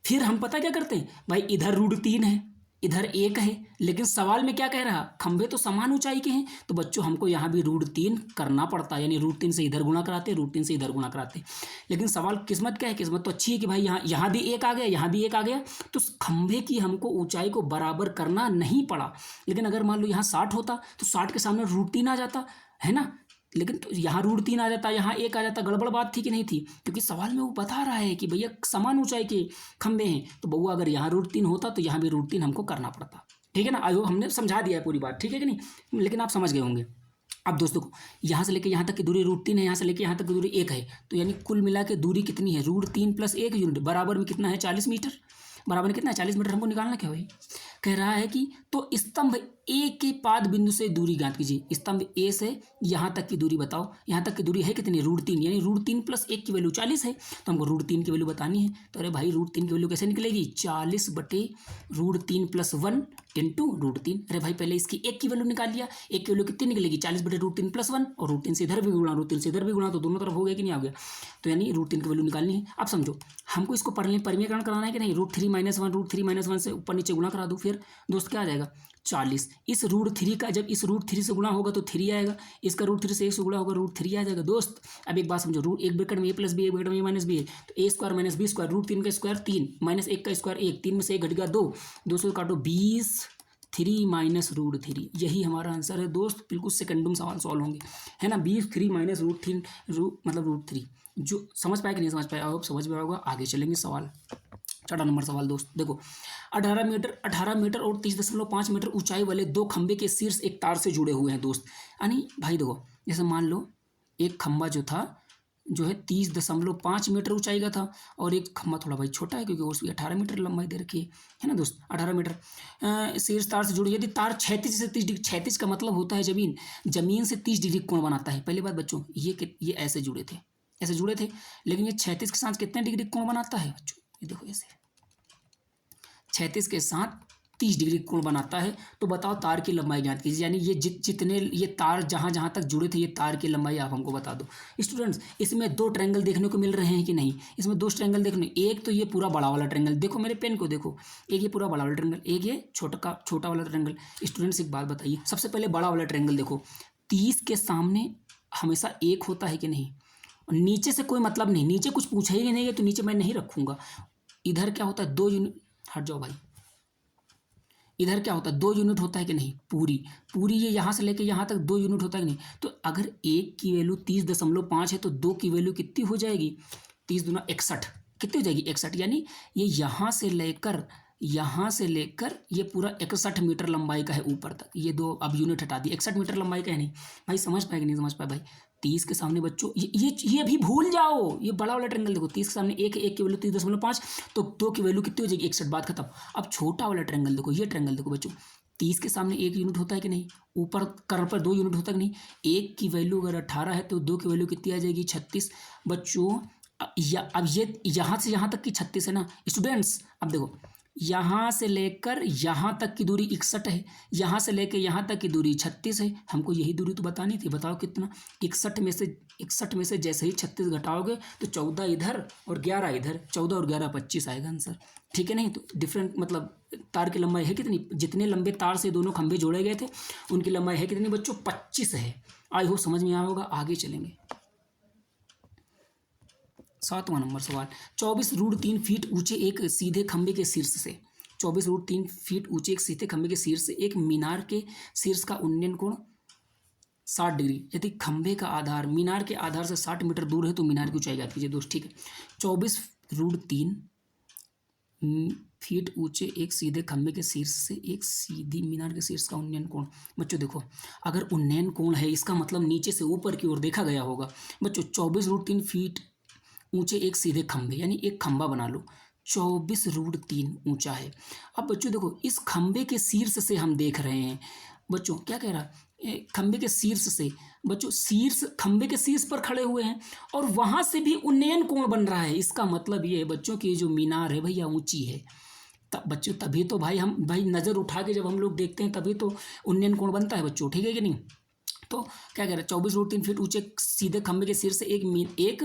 फिर हम पता क्या करते हैं भाई, इधर √3 है इधर 1 है, लेकिन सवाल में क्या कह रहा खंभे तो समान ऊंचाई के हैं, तो बच्चों हमको यहाँ भी √3 करना पड़ता है, यानी √3 से इधर गुणा कराते √3 से इधर गुणा कराते। लेकिन सवाल किस्मत क्या है, किस्मत तो अच्छी है कि भाई यहाँ भी 1 आ गया, यहाँ भी 1 आ गया, तो खंभे की हमको ऊंचाई को बराबर करना नहीं पड़ा। लेकिन अगर मान लो यहाँ 60 होता तो 60 के सामने √3 आ जाता है ना, लेकिन तो यहाँ √3 आ जाता, यहाँ 1 आ जाता, गड़बड़ बात थी कि नहीं थी, क्योंकि सवाल में वो बता रहा है कि भैया समान ऊंचाई के खंभे हैं, तो बउआ अगर यहाँ √3 होता तो यहाँ भी √3 हमको करना पड़ता, ठीक है ना। आई होप हमने समझा दिया है पूरी बात, ठीक है कि नहीं, लेकिन आप समझ गए होंगे। अब दोस्तों को यहाँ से लेके यहाँ तक की दूरी √3 है, यहाँ से लेके यहाँ तक की दूरी 1 है, तो यानी कुल मिला के दूरी कितनी है √3 + 1 यूनिट, बराबर में कितना है 40 मीटर, बराबर में कितना है 40 मीटर। हमको निकालना क्या भाई, कह रहा है कि तो स्तंभ ए के पाद बिंदु से दूरी ज्ञात कीजिए। स्तंभ ए से यहाँ तक की दूरी बताओ, यहाँ तक की दूरी है कितनी √3, यानी √3 + 1 की वैल्यू 40 है, तो हमको √3 की वैल्यू बतानी है। तो अरे भाई √3 की वैल्यू कैसे निकलेगी 40 बटे √3 + 1 इंटू √3। अरे भाई पहले इसकी 1 की वैल्यू निकाल लिया, 1 की वैल्यू कितनी निकलेगी 40 बटे √3 + 1, और √3 से इधर भी गुणा √3 से इधर भी गुणा, तो दोनों तरफ हो गया कि नहीं आ गया, तो यानी √3 की वैल्यू निकालनी है। अब समझो हमको इसको परिमेयकरण कराना है कि नहीं, √3 - 1 √3 - 1 से ऊपर नीचे गुणा करा दो, फिर दोस्त क्या आ जाएगा 40। इस √3 का जब इस √3 से गुणा होगा तो 3 आएगा, इसका √3 से 1 से गुणा होगा √3 आ जाएगा दोस्त। अब एक बात समझो, एक ब्रैकेट में a + b एक ब्रैकेट में a - b है, तो a² - b² √3 का स्क्वायर 3 -1 का स्क्वायर 1, 3 में से 1 घट गया 2, 2 से काटो 20, 3 - √3, यही हमारा आंसर है दोस्त। बिल्कुल सेकंडों में सवाल सॉल्व होंगे, है ना। 20 3 - √3 मतलब √3, जो समझ पाए कि नहीं समझ पाए, आप समझ में होगा। आगे चलेंगे सवाल, 4 नंबर सवाल दोस्त देखो, 18 मीटर और 30.5 मीटर ऊंचाई वाले 2 खंबे के शीर्ष एक तार से जुड़े हुए हैं दोस्त। यानी भाई देखो, जैसे मान लो एक खंबा जो है 30.5 मीटर ऊंचाई का था, और एक खंबा थोड़ा भाई छोटा है क्योंकि उसकी 18 मीटर लंबाई दे रखी है ना दोस्त, 18 मीटर शीर्ष तार से जुड़ी। यदि तार 36 से 30 डिग्री, 36 का मतलब होता है जमीन से 30 डिग्री कोण बनाता है। पहली बात बच्चों, ये ऐसे जुड़े थे, लेकिन ये 36 के साथ कितने डिग्री कोण बनाता है बच्चों, ये देखो ऐसे 36 के साथ 30 डिग्री कोण बनाता है। तो बताओ तार की लंबाई ज्ञात कीजिए, यानी ये जितने ये तार जहाँ तक जुड़े थे, ये तार की लंबाई आप हमको बता दो। स्टूडेंट्स इसमें 2 ट्रायंगल देखने को मिल रहे हैं कि नहीं, इसमें 2 ट्रायंगल देखने, एक तो ये पूरा बड़ा वाला ट्रायंगल, देखो मेरे पेन को देखो, एक ये पूरा बड़ा वाला ट्रायंगल, एक ये छोटा वाला ट्रायंगल। स्टूडेंट्स एक बात बताइए, सबसे पहले बड़ा वाला ट्रायंगल देखो, 30 के सामने हमेशा 1 होता है कि नहीं, नीचे से कोई मतलब नहीं, नीचे कुछ पूछा ही नहीं है तो नीचे मैं नहीं रखूंगा। इधर क्या होता है 2 यूनिट, हट जाओ भाई, इधर क्या होता है 2 यूनिट होता है कि नहीं, पूरी ये यहाँ से लेके यहाँ तक 2 यूनिट होता है कि नहीं। तो अगर 1 की वैल्यू 30.5 है तो 2 की वैल्यू कितनी हो जाएगी 30 दूना 61, कितनी हो जाएगी 61, यानी ये यहाँ से लेकर ये पूरा 61 मीटर लंबाई का है ऊपर तक। ये 2 अब यूनिट हटा दी, 61 मीटर लंबाई का है नहीं भाई, समझ पाए कि नहीं समझ पाए भाई। 30 के सामने बच्चों ये अभी भूल जाओ, ये बड़ा वाला ट्रायंगल देखो, 30 के सामने 1 की वैल्यू 30.5, तो 2 की वैल्यू कितनी हो जाएगी 61, बात खत्म। अब छोटा वाला ट्रायंगल देखो, ये ट्रायंगल देखो बच्चों, 30 के सामने 1 यूनिट होता है कि नहीं, ऊपर कर्व पर 2 यूनिट होता है कि नहीं, 1 की वैल्यू अगर 18 है तो 2 की वैल्यू कितनी आ जाएगी 36 बच्चों। अब ये यहाँ से यहाँ तक की 36 है ना स्टूडेंट्स। अब देखो यहाँ से लेकर यहाँ तक की दूरी 61 है, यहाँ से लेकर यहाँ तक की दूरी 36 है, हमको यही दूरी तो बतानी थी। बताओ कितना, 61 में से जैसे ही 36 घटाओगे तो 14 इधर और 11 इधर, 14 और 11 25 आएगा आंसर, ठीक है। नहीं तो डिफरेंट मतलब तार की लंबाई है कितनी, जितने लंबे तार से दोनों खंभे जोड़े गए थे उनकी लंबाई है कितनी बच्चों 25 है। आई होप समझ में आया होगा। आगे चलेंगे, 7वां नंबर सवाल, 24 √3 फीट ऊंचे एक सीधे खंभे के शीर्ष से 24√3 फीट ऊंचे एक सीधे खंभे के शीर्ष से एक मीनार के शीर्ष का उन्नयन कोण 60 डिग्री। यदि खंभे का आधार मीनार के आधार से 60 मीटर दूर है तो मीनार की ऊंचाई ज्ञात कीजिए दोस्त। ठीक है, 24√3 फीट ऊंचे एक सीधे खंभे के शीर्ष से एक सीधी मीनार के शीर्ष का उन्नयन कोण। बच्चों देखो, अगर उन्नयन कोण है इसका मतलब नीचे से ऊपर की ओर देखा गया होगा। बच्चों 24√3 फीट ऊंचे एक सीधे खंभे, यानी एक खंभा बना लो, 24√3 ऊंचा है। अब बच्चों देखो, इस खंभे के शीर्ष से हम देख रहे हैं। बच्चों क्या कह रहा है, खंभे के शीर्ष से, बच्चों शीर्ष खंभे के शीर्ष पर खड़े हुए हैं और वहां से भी उन्नयन कोण बन रहा है। इसका मतलब ये है बच्चों की जो मीनार है भैया ऊंची है। तब बच्चों तभी तो भाई नज़र उठा के जब हम लोग देखते हैं तभी तो उन्नयन कोण बनता है बच्चों। ठीक है कि नहीं? तो क्या कह रहे हैं, 24√3 फीट ऊंचे सीधे खंभे के शीर्ष से एक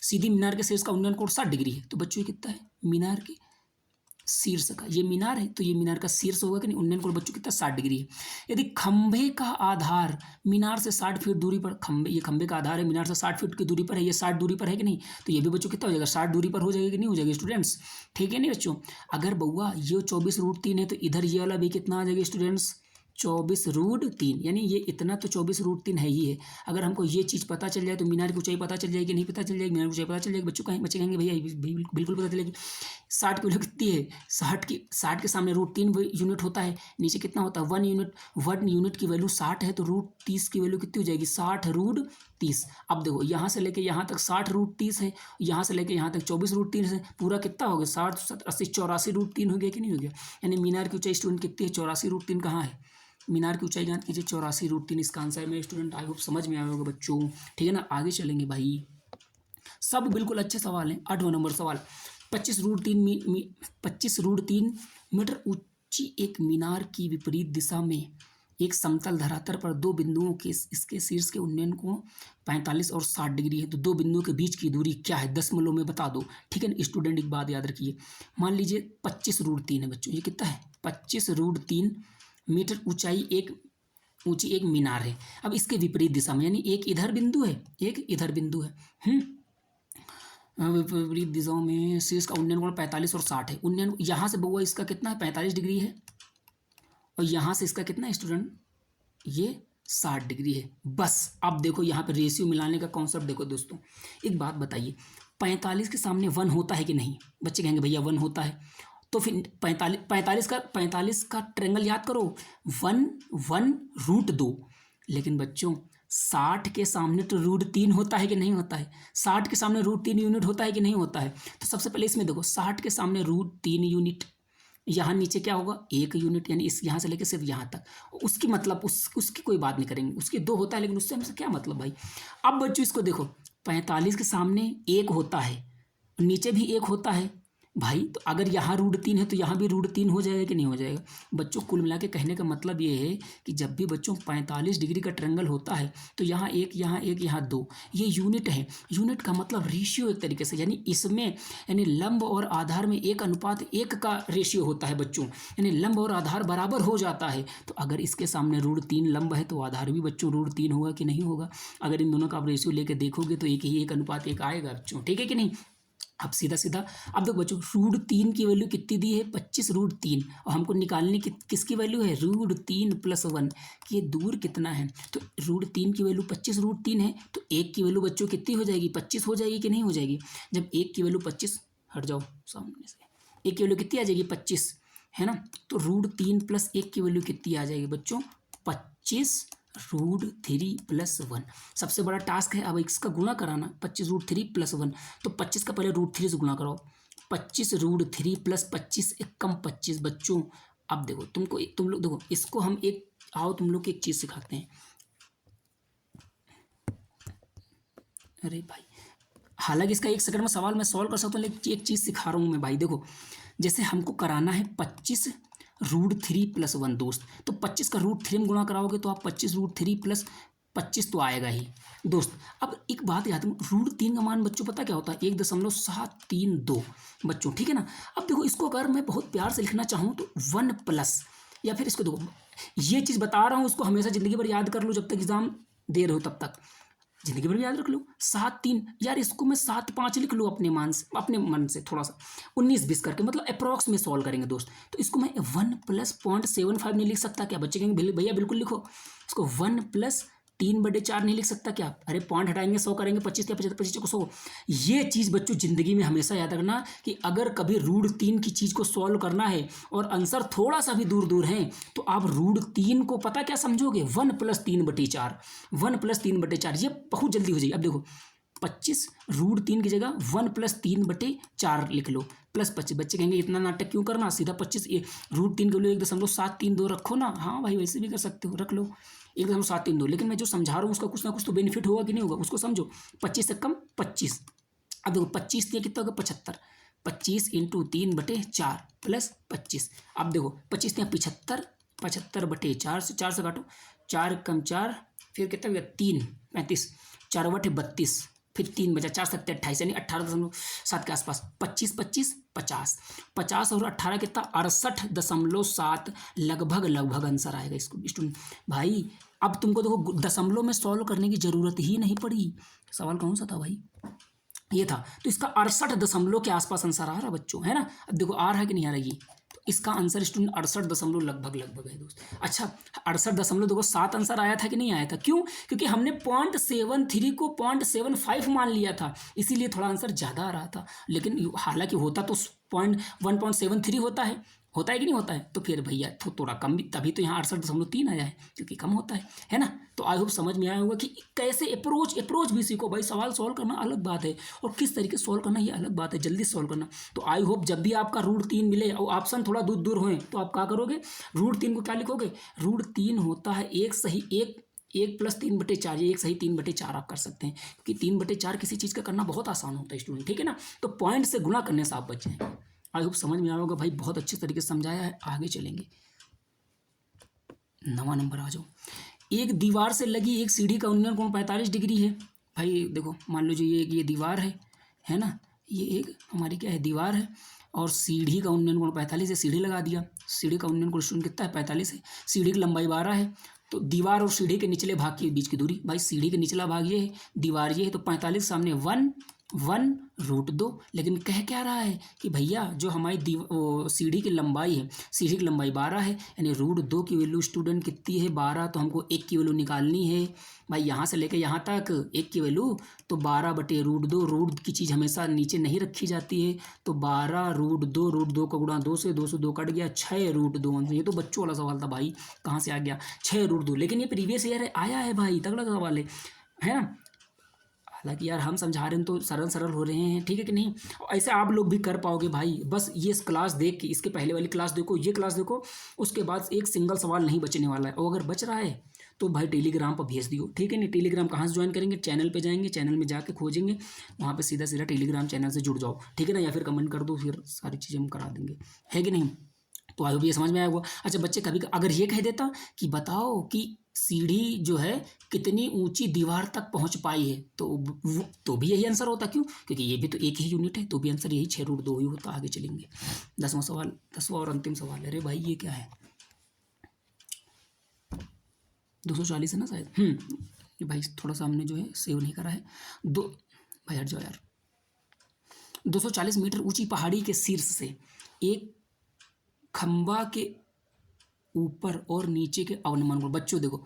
सीधी मीनार के शीर्ष का उन्नयन कोण 60 डिग्री है। तो बच्चों ये कितना है, मीनार के शीर्ष का, ये मीनार है तो ये मीनार का शीर्ष होगा कि नहीं, उन्नयन कोण बच्चों कितना 60 डिग्री है। यदि खंभे का आधार मीनार से 60 फीट दूरी पर, ये खंभे का आधार है मीनार से 60 फीट की दूरी पर है, ये 60 दूरी पर है कि नहीं, तो ये भी बच्चों कितना हो जाएगा, 60 दूरी पर हो जाएगा कि नहीं हो जाएगा स्टूडेंट्स। ठीक है नहीं बच्चों, अगर बउआ ये 24√3 है तो इधर ये वाला भी कितना आ जाएगा स्टूडेंट्स, 24√3, यानी ये इतना तो 24√3 है ही है। अगर हमको ये चीज़ पता चल जाए तो मीनार की ऊंचाई पता चल जाएगी, नहीं पता चल जाएगी, मीनार की ऊंचाई पता चल जाएगी। बच्चों कहीं बच्चे कहेंगे भैया बिल्कुल पता चलेगी। 60 की वैल्यू कितनी है, 60 के सामने √3 यूनिट होता है, नीचे कितना होता है 1 यूनिट की वैल्यू 60 है तो √30 की वैल्यू कितनी हो जाएगी, 60√30। अब देखो यहाँ से लेके यहाँ तक 60√30 है, यहाँ से लेके यहाँ तक 24√3 है, पूरा कितना हो गया 60 70 80 84√3 हो गया कि नहीं हो गया। यानी मीनार की ऊंचाई स्टूडेंट कितनी है, 84√3 कहाँ है, मीनार की ऊंचाई ज्ञात कीजिए 84√3 इसका आंसर है मेरे स्टूडेंट। आई होप समझ में आया होगा बच्चों। ठीक है ना, आगे चलेंगे भाई, सब बिल्कुल अच्छे सवाल हैं। 8वां नंबर सवाल, 25√3 मीटर ऊंची एक मीनार की विपरीत दिशा में एक समतल धरातल पर दो बिंदुओं के इसके शीर्ष के उन्नयन कोण 45 और 60 डिग्री है। तो दो बिंदुओं के बीच की दूरी क्या है, दशमलव में बता दो। ठीक है ना स्टूडेंट, एक बात याद रखिए, मान लीजिए 25√3 है बच्चों, ये कितना है 25√3 मीटर ऊंची एक मीनार है। अब इसके विपरीत दिशा में, यानी एक इधर बिंदु है एक इधर बिंदु है, विपरीत दिशाओं में शीर्ष का उन्नयन कोण 45 और 60 है। उन्नयन यहाँ से बउआ इसका कितना है 45 डिग्री है और यहाँ से इसका कितना है स्टूडेंट, ये 60 डिग्री है। बस अब देखो यहाँ पे रेशियो मिलाने का कॉन्सेप्ट देखो दोस्तों। एक बात बताइए, 45 के सामने 1 होता है कि नहीं, बच्चे कहेंगे भैया 1 होता है, तो फिर 45 का ट्रायंगल याद करो, 1 √2। लेकिन बच्चों 60 के सामने तो √3 होता है कि नहीं होता है, 60 के सामने √3 यूनिट होता है कि नहीं होता है। तो सबसे पहले इसमें देखो 60 के सामने √3 यूनिट, यहाँ नीचे क्या होगा 1 यूनिट, यानी इस यहाँ से लेकर सिर्फ यहाँ तक, उसकी मतलब उसकी कोई बात नहीं करेंगे, उसके 2 होता है लेकिन उससे हमसे क्या मतलब भाई। अब बच्चों इसको देखो, 45 के सामने 1 होता है, नीचे भी 1 होता है भाई, तो अगर यहाँ √3 है तो यहाँ भी √3 हो जाएगा कि नहीं हो जाएगा। बच्चों कुल मिला के कहने का मतलब ये है कि जब भी बच्चों 45 डिग्री का ट्रायंगल होता है तो यहाँ 1 यहाँ 1 यहाँ 2, ये यूनिट है। यूनिट का मतलब रेशियो एक तरीके से, यानी इसमें यानी लंब और आधार में 1:1 का रेशियो होता है बच्चों, यानी लंब और आधार बराबर हो जाता है। तो अगर इसके सामने √3 लंब है तो आधार भी बच्चों √3 होगा कि नहीं होगा। अगर इन दोनों का आप रेशियो लेकर देखोगे तो 1:1 आएगा बच्चों। ठीक है कि नहीं। अब सीधा अब देखो बच्चों, √3 की वैल्यू कितनी दी है 25√3 और हमको निकालने की किसकी वैल्यू है √3 + 1, ये दूर कितना है। तो √3 की वैल्यू 25√3 है तो 1 की वैल्यू बच्चों कितनी हो जाएगी 25 हो जाएगी कि नहीं हो जाएगी। जब 1 की वैल्यू 25, हट जाओ सामने से, 1 की वैल्यू कितनी आ जाएगी 25 है ना, तो √3 + 1 की वैल्यू कितनी आ जाएगी बच्चों 25√3 + 1। सबसे बड़ा टास्क है अब इसका गुणा कराना, 25√3 + 1, तो 25 का पहले √3 से गुणा कराओ, 25√3 + 25 एकम 25 बच्चों। अब देखो तुम लोग देखो इसको हम तुम लोग को एक चीज़ सिखाते हैं। अरे भाई, हालांकि इसका 1 सेकंड में सवाल मैं सॉल्व कर सकता हूँ लेकिन एक चीज़ सिखा रहा हूँ मैं भाई। देखो जैसे हमको कराना है 25√3 + 1 दोस्त, तो 25 का √3 में गुणा कराओगे तो आप 25√3 + 25 तो आएगा ही दोस्त। अब एक बात याद है, √3 का मान बच्चों पता क्या होता है 1.732 बच्चों। ठीक है ना। अब देखो इसको अगर मैं बहुत प्यार से लिखना चाहूँ तो 1+ या फिर इसको देखो, ये चीज़ बता रहा हूँ, इसको हमेशा ज़िंदगी भर याद कर लो जब तक एग्ज़ाम दे रहे हो तब तक। जिंदगी भर याद रख लो। 7 3 यार, इसको मैं 7 5 लिख लूँ अपने मन से थोड़ा सा 19 20 करके, मतलब अप्रॉक्स में सॉल्व करेंगे दोस्त। तो इसको मैं 1 + 0.75 नहीं लिख सकता क्या? बच्चे कहेंगे भैया बिल्कुल लिखो। इसको 1 + 3/4 नहीं लिख सकता क्या? अरे पॉइंट हटाएंगे 100 करेंगे, 25 या 75, 25 को 100। ये चीज़ बच्चों जिंदगी में हमेशा याद रखना कि अगर कभी √3 की चीज़ को सॉल्व करना है और आंसर थोड़ा सा भी दूर दूर है तो आप √3 को पता क्या समझोगे? 1 + 3/4। 1 + 3/4 ये बहुत जल्दी हो जाएगी। अब देखो 25 √3 की जगह 1 + 3/4 लिख लो प्लस 25। बच्चे कहेंगे इतना नाटक क्यों करना, सीधा 25 √3 के लिए 1.732 रखो ना। हाँ भाई वैसे भी कर सकते हो, रख लो 1.732, लेकिन मैं जो समझा रहा हूँ उसका कुछ ना कुछ तो बेनिफिट होगा कि नहीं होगा, उसको समझो। 25 से कम 25। अब देखो 25 दिया कितना होगा? 75। 25 × 3/4 प्लस 25। अब देखो 25 दिया 75, 75/4 से 4 से काटो, 4 कम 4, फिर कितना हो गया 3, 35, 4 बटे 32, फिर 3 बचा, 4 7 28, यानी 18.7 के आसपास। 25 25 50, 50 और 18 कितना? 68.7 लगभग लगभग आंसर आएगा इसको स्टूडेंट। भाई अब तुमको देखो दशमलव में सॉल्व करने की जरूरत ही नहीं पड़ी। सवाल कौन सा था भाई? ये था। तो इसका 68 के आसपास आंसर आ रहा है बच्चों, है ना? अब देखो आ रहा है कि नहीं आ रहा ये, तो इसका आंसर स्टूडेंट 68 लगभग लगभग है दोस्त। अच्छा 68 देखो 7 आंसर आया था कि नहीं आया था? क्यों? क्योंकि हमने 0.73 को 0.75 मान लिया था, इसीलिए थोड़ा आंसर ज़्यादा आ रहा था। लेकिन हालांकि होता तो 1.73 होता है कि नहीं होता है? तो फिर भैया थोड़ा कम भी, तभी तो यहाँ 68.3 आया है, क्योंकि कम होता है ना? तो आई होप समझ में आया होगा कि कैसे अप्रोच भी सीखो भाई। सवाल सॉल्व करना अलग बात है और किस तरीके से सॉल्व करना ये अलग बात है, जल्दी सॉल्व करना। तो आई होप जब भी आपका √3 मिले और ऑप्शन थोड़ा दूर दूर होए तो आप क्या करोगे? √3 को क्या लिखोगे? √3 होता है एक सही 1 + 3/4, ये एक सही 3/4 आप कर सकते हैं, क्योंकि 3/4 किसी चीज़ का करना बहुत आसान होता है स्टूडेंट, ठीक है ना? तो पॉइंट से गुणा करने से आप बच जाएंगे। आई होप समझ में आया होगा भाई, बहुत अच्छे तरीके से समझाया है। आगे चलेंगे, 9वां नंबर आ जाओ। एक दीवार से लगी एक सीढ़ी का उन्नयन कोण 45 डिग्री है। भाई देखो मान लो जो ये दीवार है ना? ये एक हमारी क्या है? दीवार है, और सीढ़ी का उन्नयन कोण 45 है। सीढ़ी लगा दिया, सीढ़ी का उन्नयन कोण स्टूडेंट कितना है? 45 है। सीढ़ी की लंबाई 12 है। तो दीवार और सीढ़ी के निचले भाग के बीच की दूरी, भाई सीढ़ी के निचला भाग ये है, दीवार ये है, तो 45 सामने 1 1 √2। लेकिन कह क्या रहा है कि भैया जो हमारी सीढ़ी की लंबाई है, सीढ़ी की लंबाई 12 है, यानी √2 की वैल्यू स्टूडेंट कितनी है? 12। तो हमको 1 की वैल्यू निकालनी है भाई, यहाँ से लेके यहाँ तक 1 की वैल्यू, तो 12/√2। रूट की चीज़ हमेशा नीचे नहीं रखी जाती है, तो 12 √2 का गुणा 2 से 2 से 2 कट गया, 6 √2। ये तो बच्चों वाला सवाल था भाई, कहाँ से आ गया 6 √2? लेकिन ये प्रीवियस ईयर आया है भाई, तगड़ा सवाल है ना? हालांकि यार हम समझा रहे हैं तो सरल सरल हो रहे हैं, ठीक है कि नहीं? और ऐसे आप लोग भी कर पाओगे भाई। बस ये क्लास देख के, इसके पहले वाली क्लास देखो, ये क्लास देखो, उसके बाद एक सिंगल सवाल नहीं बचने वाला है। और अगर बच रहा है तो भाई टेलीग्राम पर भेज दियो, ठीक है नहीं? टेलीग्राम कहाँ से ज्वाइन करेंगे? चैनल पे जाएंगे, चैनल में जाके खोजेंगे, वहाँ पे सीधा सीधा टेलीग्राम चैनल से जुड़ जाओ, ठीक है ना? या फिर कमेंट कर दो, फिर सारी चीज़ें हम करा देंगे, है कि नहीं? तो आई होप ये समझ में आया होगा। अच्छा बच्चे कभी अगर ये कह देता कि बताओ कि सीढ़ी जो है कितनी ऊंची दीवार तक पहुंच पाई है, तो भी यही आंसर होता। क्यों? क्योंकि ये भी तो एक ही यूनिट है, तो भी आंसर यही 6 √2 ही होता। आगे चलेंगे, 10वां सवाल, 10वां और अंतिम सवाल। अरे भाई ये क्या है? 240 है ना शायद। ये भाई थोड़ा सा हमने जो है सेव नहीं करा है। दो भाई हट जाओ यार। 240 मीटर ऊंची पहाड़ी के शीर्ष से एक खंबा के ऊपर और नीचे के अवनमन कोण। बच्चों देखो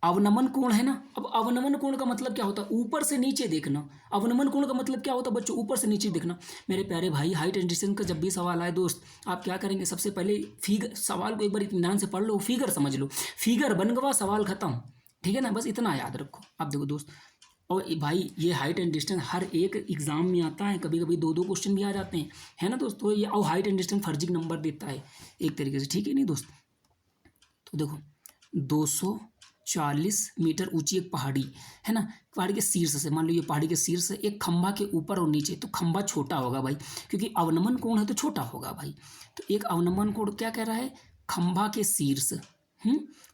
अवनमन कोण है ना, अब अवनमन कोण का मतलब क्या होता है? ऊपर से नीचे देखना। अवनमन कोण का मतलब क्या होता है बच्चों? ऊपर से नीचे देखना। मेरे प्यारे भाई हाइट एंड डिस्टेंस का जब भी सवाल आए दोस्त, आप क्या करेंगे? सबसे पहले फिगर, सवाल को एक बार इत्मीनान से पढ़ लो, फिगर समझ लो, फिगर बन गवा सवाल खत्म, ठीक है ना? बस इतना याद रखो। अब देखो दोस्त, और भाई ये हाइट एंड डिस्टेंस हर एक एग्जाम में आता है, कभी कभी 2 2 क्वेश्चन भी आ जाते हैं, है ना दोस्त? तो ये और हाइट एंड डिस्टेंस फर्जी नंबर देता है एक तरीके से, ठीक है नहीं दोस्त? तो देखो 240 मीटर ऊंची एक पहाड़ी है ना, पहाड़ी के शीर्ष से, मान लो ये पहाड़ी के शीर्ष से एक खंभा के ऊपर और नीचे, तो खंभा छोटा होगा भाई, क्योंकि अवनमन कोण है तो छोटा होगा भाई। तो एक अवनमन कोण क्या कह रहा है? खंभा के शीर्ष।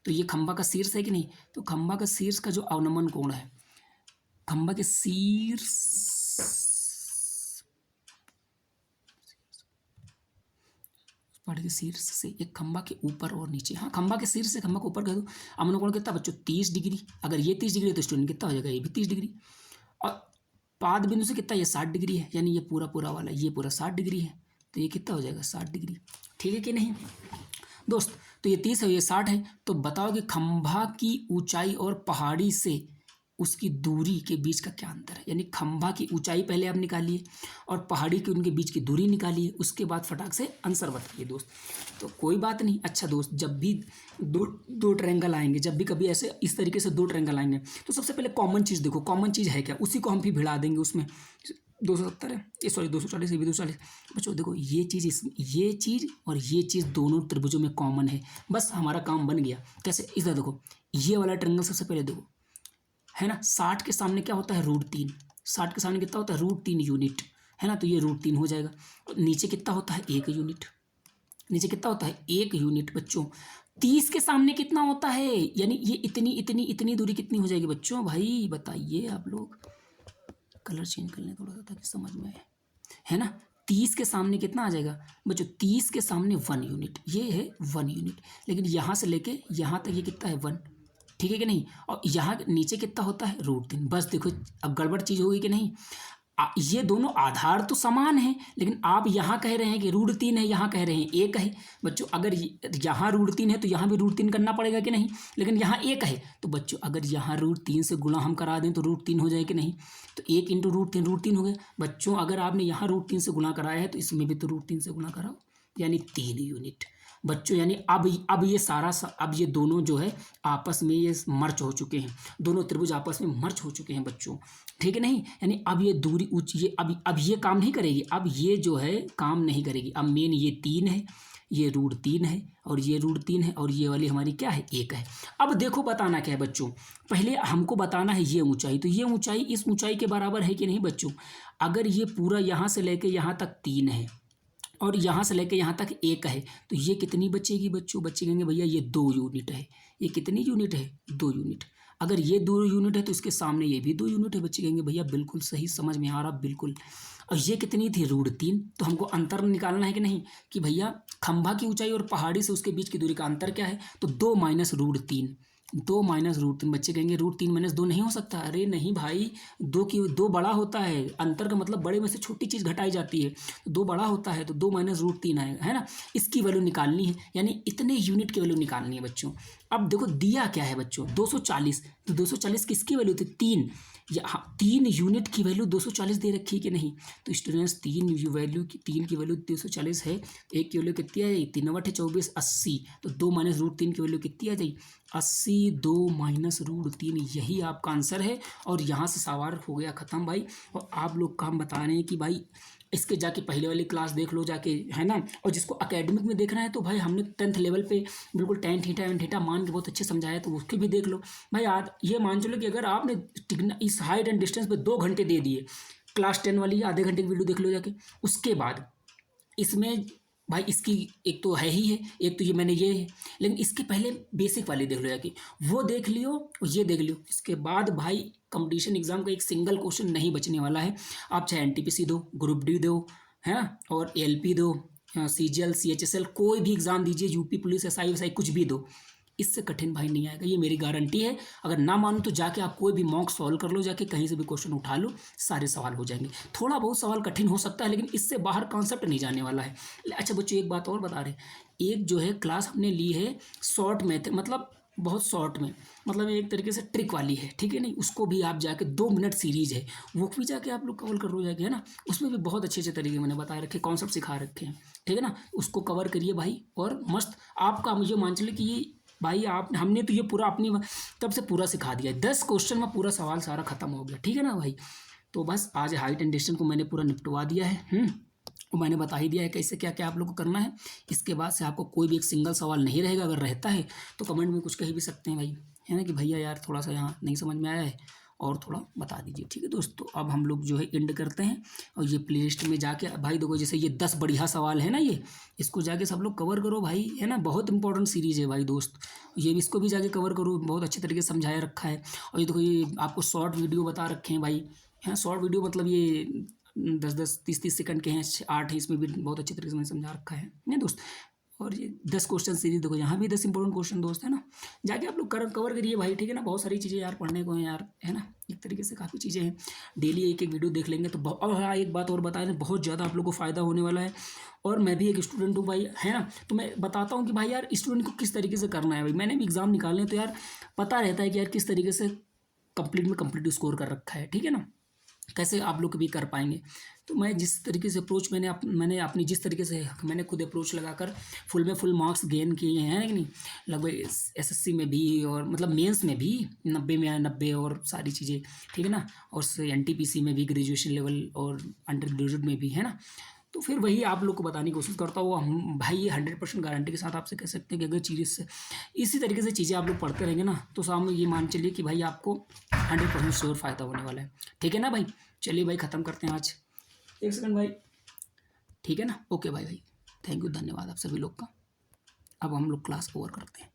तो ये खंभा का शीर्ष है कि नहीं? तो खंभा का शीर्ष का जो अवनमन कोण है, खंभा के शीर्ष पहाड़ी के शीर्ष से एक खंभा के ऊपर और नीचे, हाँ खंभा के शीर्ष से खंभा के ऊपर कह दो। अवनकोण कितना बच्चों 30 डिग्री। अगर ये 30 डिग्री है तो स्टूडेंट कितना हो जाएगा, ये भी 30 डिग्री। और पाद बिंदु से कितना, ये 60 डिग्री है, यानी ये पूरा पूरा वाला ये पूरा 60 डिग्री है, तो ये कितना हो जाएगा 60 डिग्री। ठीक है कि नहीं दोस्त। तो ये 30 है, ये 60 है। तो बताओ कि खंभा की ऊंचाई और पहाड़ी से उसकी दूरी के बीच का क्या अंतर है। यानी खंभा की ऊंचाई पहले आप निकालिए और पहाड़ी की उनके बीच की दूरी निकालिए, उसके बाद फटाक से आंसर बताइए दोस्त। तो कोई बात नहीं। अच्छा दोस्त, जब भी दो ट्रायंगल आएंगे, जब भी कभी ऐसे इस तरीके से 2 ट्रायंगल आएंगे, तो सबसे पहले कॉमन चीज़ देखो, कॉमन चीज़ है क्या, उसी को हम भी भिड़ा देंगे उसमें। 270 है, ये सॉरी 240, ये भी 240। बच्चों देखो ये चीज़ और ये चीज़ दोनों त्रिभुजों में कॉमन है, बस हमारा काम बन गया। कैसे, इधर देखो ये वाला ट्रायंगल सबसे पहले देखो, है ना। 60 के सामने क्या होता है, √3। 60 के सामने कितना होता है, √3 यूनिट, है ना। तो ये √3 हो जाएगा। नीचे कितना होता है, 1 यूनिट। नीचे कितना होता है, 1 यूनिट बच्चों। 30 के सामने कितना होता है, यानी ये इतनी दूरी कितनी हो जाएगी बच्चों, भाई बताइए आप लोग। कलर चेंज कर लें थोड़ा सा ताकि समझ में आए, है ना। 30 के सामने कितना आ जाएगा बच्चों, 30 के सामने 1 यूनिट, ये है 1 यूनिट। लेकिन यहाँ से लेके यहाँ तक ये कितना है, 1। ठीक है कि नहीं। और यहाँ नीचे कितना होता है, √3। बस देखो अब गड़बड़ चीज़ होगी कि नहीं। ये दोनों आधार तो समान है, लेकिन आप यहाँ कह रहे हैं कि √3 है, यहाँ कह रहे हैं 1 है। बच्चों अगर यहाँ √3 है तो यहाँ भी √3 करना पड़ेगा कि नहीं, लेकिन यहाँ 1 है। तो बच्चों अगर यहाँ √3 से गुणा हम करा दें तो √3 हो जाए कि नहीं। तो 1 × √3 हो गया। बच्चों अगर आपने यहाँ √3 से गुणा कराया है तो इसमें भी तो √3 से गुणा कराओ, यानी 3 यूनिट बच्चों। यानी अब ये सारा अब ये दोनों जो है आपस में ये मर्ज हो चुके हैं, दोनों त्रिभुज आपस में मर्ज हो चुके हैं बच्चों। ठीक है नहीं। यानी अब ये दूरी ऊंची, ये अब ये काम नहीं करेगी, अब ये जो है काम नहीं करेगी। अब मेन ये 3 है, ये √3 है, और ये √3 है, और ये वाली हमारी क्या है, 1 है। अब देखो बताना क्या है बच्चों, पहले हमको बताना है ये ऊंचाई। तो ये ऊंचाई इस ऊंचाई के बराबर है कि नहीं बच्चों। अगर ये पूरा यहाँ से लेके यहाँ तक 3 है और यहाँ से लेके यहाँ तक 1 है, तो ये कितनी बचेगी बच्चों, बचेंगे भैया ये 2 यूनिट है। ये कितनी यूनिट है, 2 यूनिट। अगर ये 2 यूनिट है तो इसके सामने ये भी 2 यूनिट है, बचेंगे भैया। बिल्कुल सही, समझ में आ रहा बिल्कुल। और ये कितनी थी, √3। तो हमको अंतर निकालना है कि नहीं, कि भैया खंभा की ऊंचाई और पहाड़ी से उसके बीच की दूरी का अंतर क्या है। तो 2 - √3, 2 - √3। बच्चे कहेंगे √3 - 2 नहीं हो सकता। अरे नहीं भाई, 2 बड़ा होता है, अंतर का मतलब बड़े में से छोटी चीज़ घटाई जाती है। तो 2 बड़ा होता है तो 2 - √3 आएगा, है ना। इसकी वैल्यू निकालनी है, यानी इतने यूनिट की वैल्यू निकालनी है बच्चों। अब देखो दिया क्या है बच्चों, 240। तो 240 किसकी वैल्यू थी, 3। यहाँ 3 यूनिट की वैल्यू 240 दे रखी है कि नहीं। तो स्टूडेंट्स 3 की वैल्यू 240 है। 1 की वैल्यू कितनी आ जाएगी, 3 × 8 = 24, 80। तो 2 - √3 की वैल्यू कितनी आ जाएगी, 80। 2 - √3, यही आपका आंसर है। और यहाँ से सवाल हो गया ख़त्म भाई। और आप लोग काम बता रहे हैं कि भाई इसके जाके पहले वाली क्लास देख लो जाके, है ना। और जिसको एकेडमिक में देखना है तो भाई हमने 10th लेवल पे बिल्कुल tan थीटा एंड थीटा मान के बहुत अच्छे समझाया, तो उसके भी देख लो भाई। आज ये मान चलो कि अगर आपने इस हाइट एंड डिस्टेंस पे 2 घंटे दे दिए, क्लास 10 वाली आधे घंटे की वीडियो देख लो जाके। उसके बाद इसमें भाई इसकी एक तो है ही है, एक तो ये मैंने ये है, लेकिन इसके पहले बेसिक वाली देख लो जाके, वो देख लियो और ये देख लियो। इसके बाद भाई कंपटीशन एग्जाम का एक सिंगल क्वेश्चन नहीं बचने वाला है। आप चाहे NTPC दो, ग्रुप डी दो, है ना, और LP दो, CGL CHSL कोई भी एग्जाम दीजिए, UP पुलिस SI वसाई कुछ भी दो, इससे कठिन भाई नहीं आएगा, ये मेरी गारंटी है। अगर ना मानो तो जाके आप कोई भी मॉक सॉल्व कर लो, जाके कहीं से भी क्वेश्चन उठा लो, सारे सवाल हो जाएंगे। थोड़ा बहुत सवाल कठिन हो सकता है, लेकिन इससे बाहर कॉन्सेप्ट नहीं जाने वाला है। अच्छा बच्चों एक बात और बता रहे, एक जो है क्लास हमने ली है शॉर्ट मेथड, मतलब बहुत शॉर्ट में, मतलब एक तरीके से ट्रिक वाली है, ठीक है नहीं। उसको भी आप जाके 2 मिनट सीरीज है, वो भी जाके आप लोग कवर कर लो जाके, है ना। उसमें भी बहुत अच्छे अच्छे तरीके मैंने बता रखे, कॉन्सेप्ट सिखा रखे हैं, ठीक है ना। उसको कवर करिए भाई, और मस्त आपका मुझे मान चलिए कि ये भाई आप हमने तो ये पूरा अपनी तब से पूरा सिखा दिया है। 10 क्वेश्चन में पूरा सवाल सारा खत्म हो गया, ठीक है ना भाई। तो बस आज हाइट एंड डिस्टेंस को मैंने पूरा निपटवा दिया है, और मैंने बता ही दिया है कैसे क्या क्या आप लोग को करना है। इसके बाद से आपको कोई भी एक सिंगल सवाल नहीं रहेगा। अगर रहता है तो कमेंट में कुछ कह भी सकते हैं भाई, है ना, कि भैया यार थोड़ा सा यहाँ नहीं समझ में आया है और थोड़ा बता दीजिए, ठीक है दोस्तों। अब हम लोग जो है एंड करते हैं, और ये प्ले लिस्ट में जाके भाई देखो, जैसे ये 10 बढ़िया सवाल है ना, ये इसको जाके सब लोग कवर करो भाई, है ना। बहुत इंपॉर्टेंट सीरीज़ है भाई दोस्त, ये इसको भी जाके कवर करो, बहुत अच्छे तरीके से समझाया रखा है। और ये देखो ये आपको शॉर्ट वीडियो बता रखे हैं भाई, है शॉर्ट वीडियो, मतलब ये 10-10 30-30 सेकंड के हैं, 8 हैं, इसमें भी बहुत अच्छे तरीके से मैंने समझा रखा है दोस्त। और ये 10 क्वेश्चन सीरीज देखो, यहाँ भी 10 इंपॉर्टेंट क्वेश्चन दोस्त, है ना। जाके आप लोग कवर करिए भाई, ठीक है ना। बहुत सारी चीज़ें यार पढ़ने को हैं यार, है ना। एक तरीके से काफ़ी चीज़ें हैं, डेली एक एक वीडियो देख लेंगे तो और हाँ, एक बात और बता दें, बहुत ज़्यादा आप लोग को फ़ायदा होने वाला है। और मैं भी एक स्टूडेंट हूँ भाई, है ना। तो मैं बताता हूँ कि भाई यार स्टूडेंट को किस तरीके से करना है भाई। मैंने भी एग्ज़ाम निकाले तो यार पता रहता है कि यार किस तरीके से कंप्लीट स्कोर कर रखा है, ठीक है ना। कैसे आप लोग भी कर पाएंगे। तो मैं जिस तरीके से अप्रोच मैंने अपनी जिस तरीके से मैंने खुद अप्रोच लगाकर फुल मार्क्स गेन किए हैं कि नहीं, लगभग एसएससी में भी और मतलब मेंस में भी 90 में 90 और सारी चीज़ें, ठीक है ना। और एनटीपीसी में भी ग्रेजुएशन लेवल और अंडर ग्रेजुएट में भी, है ना। तो फिर वही आप लोग को बताने की कोशिश करता हूँ। हम भाई ये 100% गारंटी के साथ आपसे कह सकते हैं कि अगर चीज़ से इसी तरीके से चीज़ें आप लोग पढ़ते रहेंगे ना, तो सामने ये मान चलिए कि भाई आपको 100% श्योर फ़ायदा होने वाला है, ठीक है ना भाई। चलिए भाई ख़त्म करते हैं आज। एक सेकंड भाई, ठीक है ना। ओके भाई, थैंक यू, धन्यवाद आप सभी लोग का। अब हम लोग क्लास ओवर करते हैं।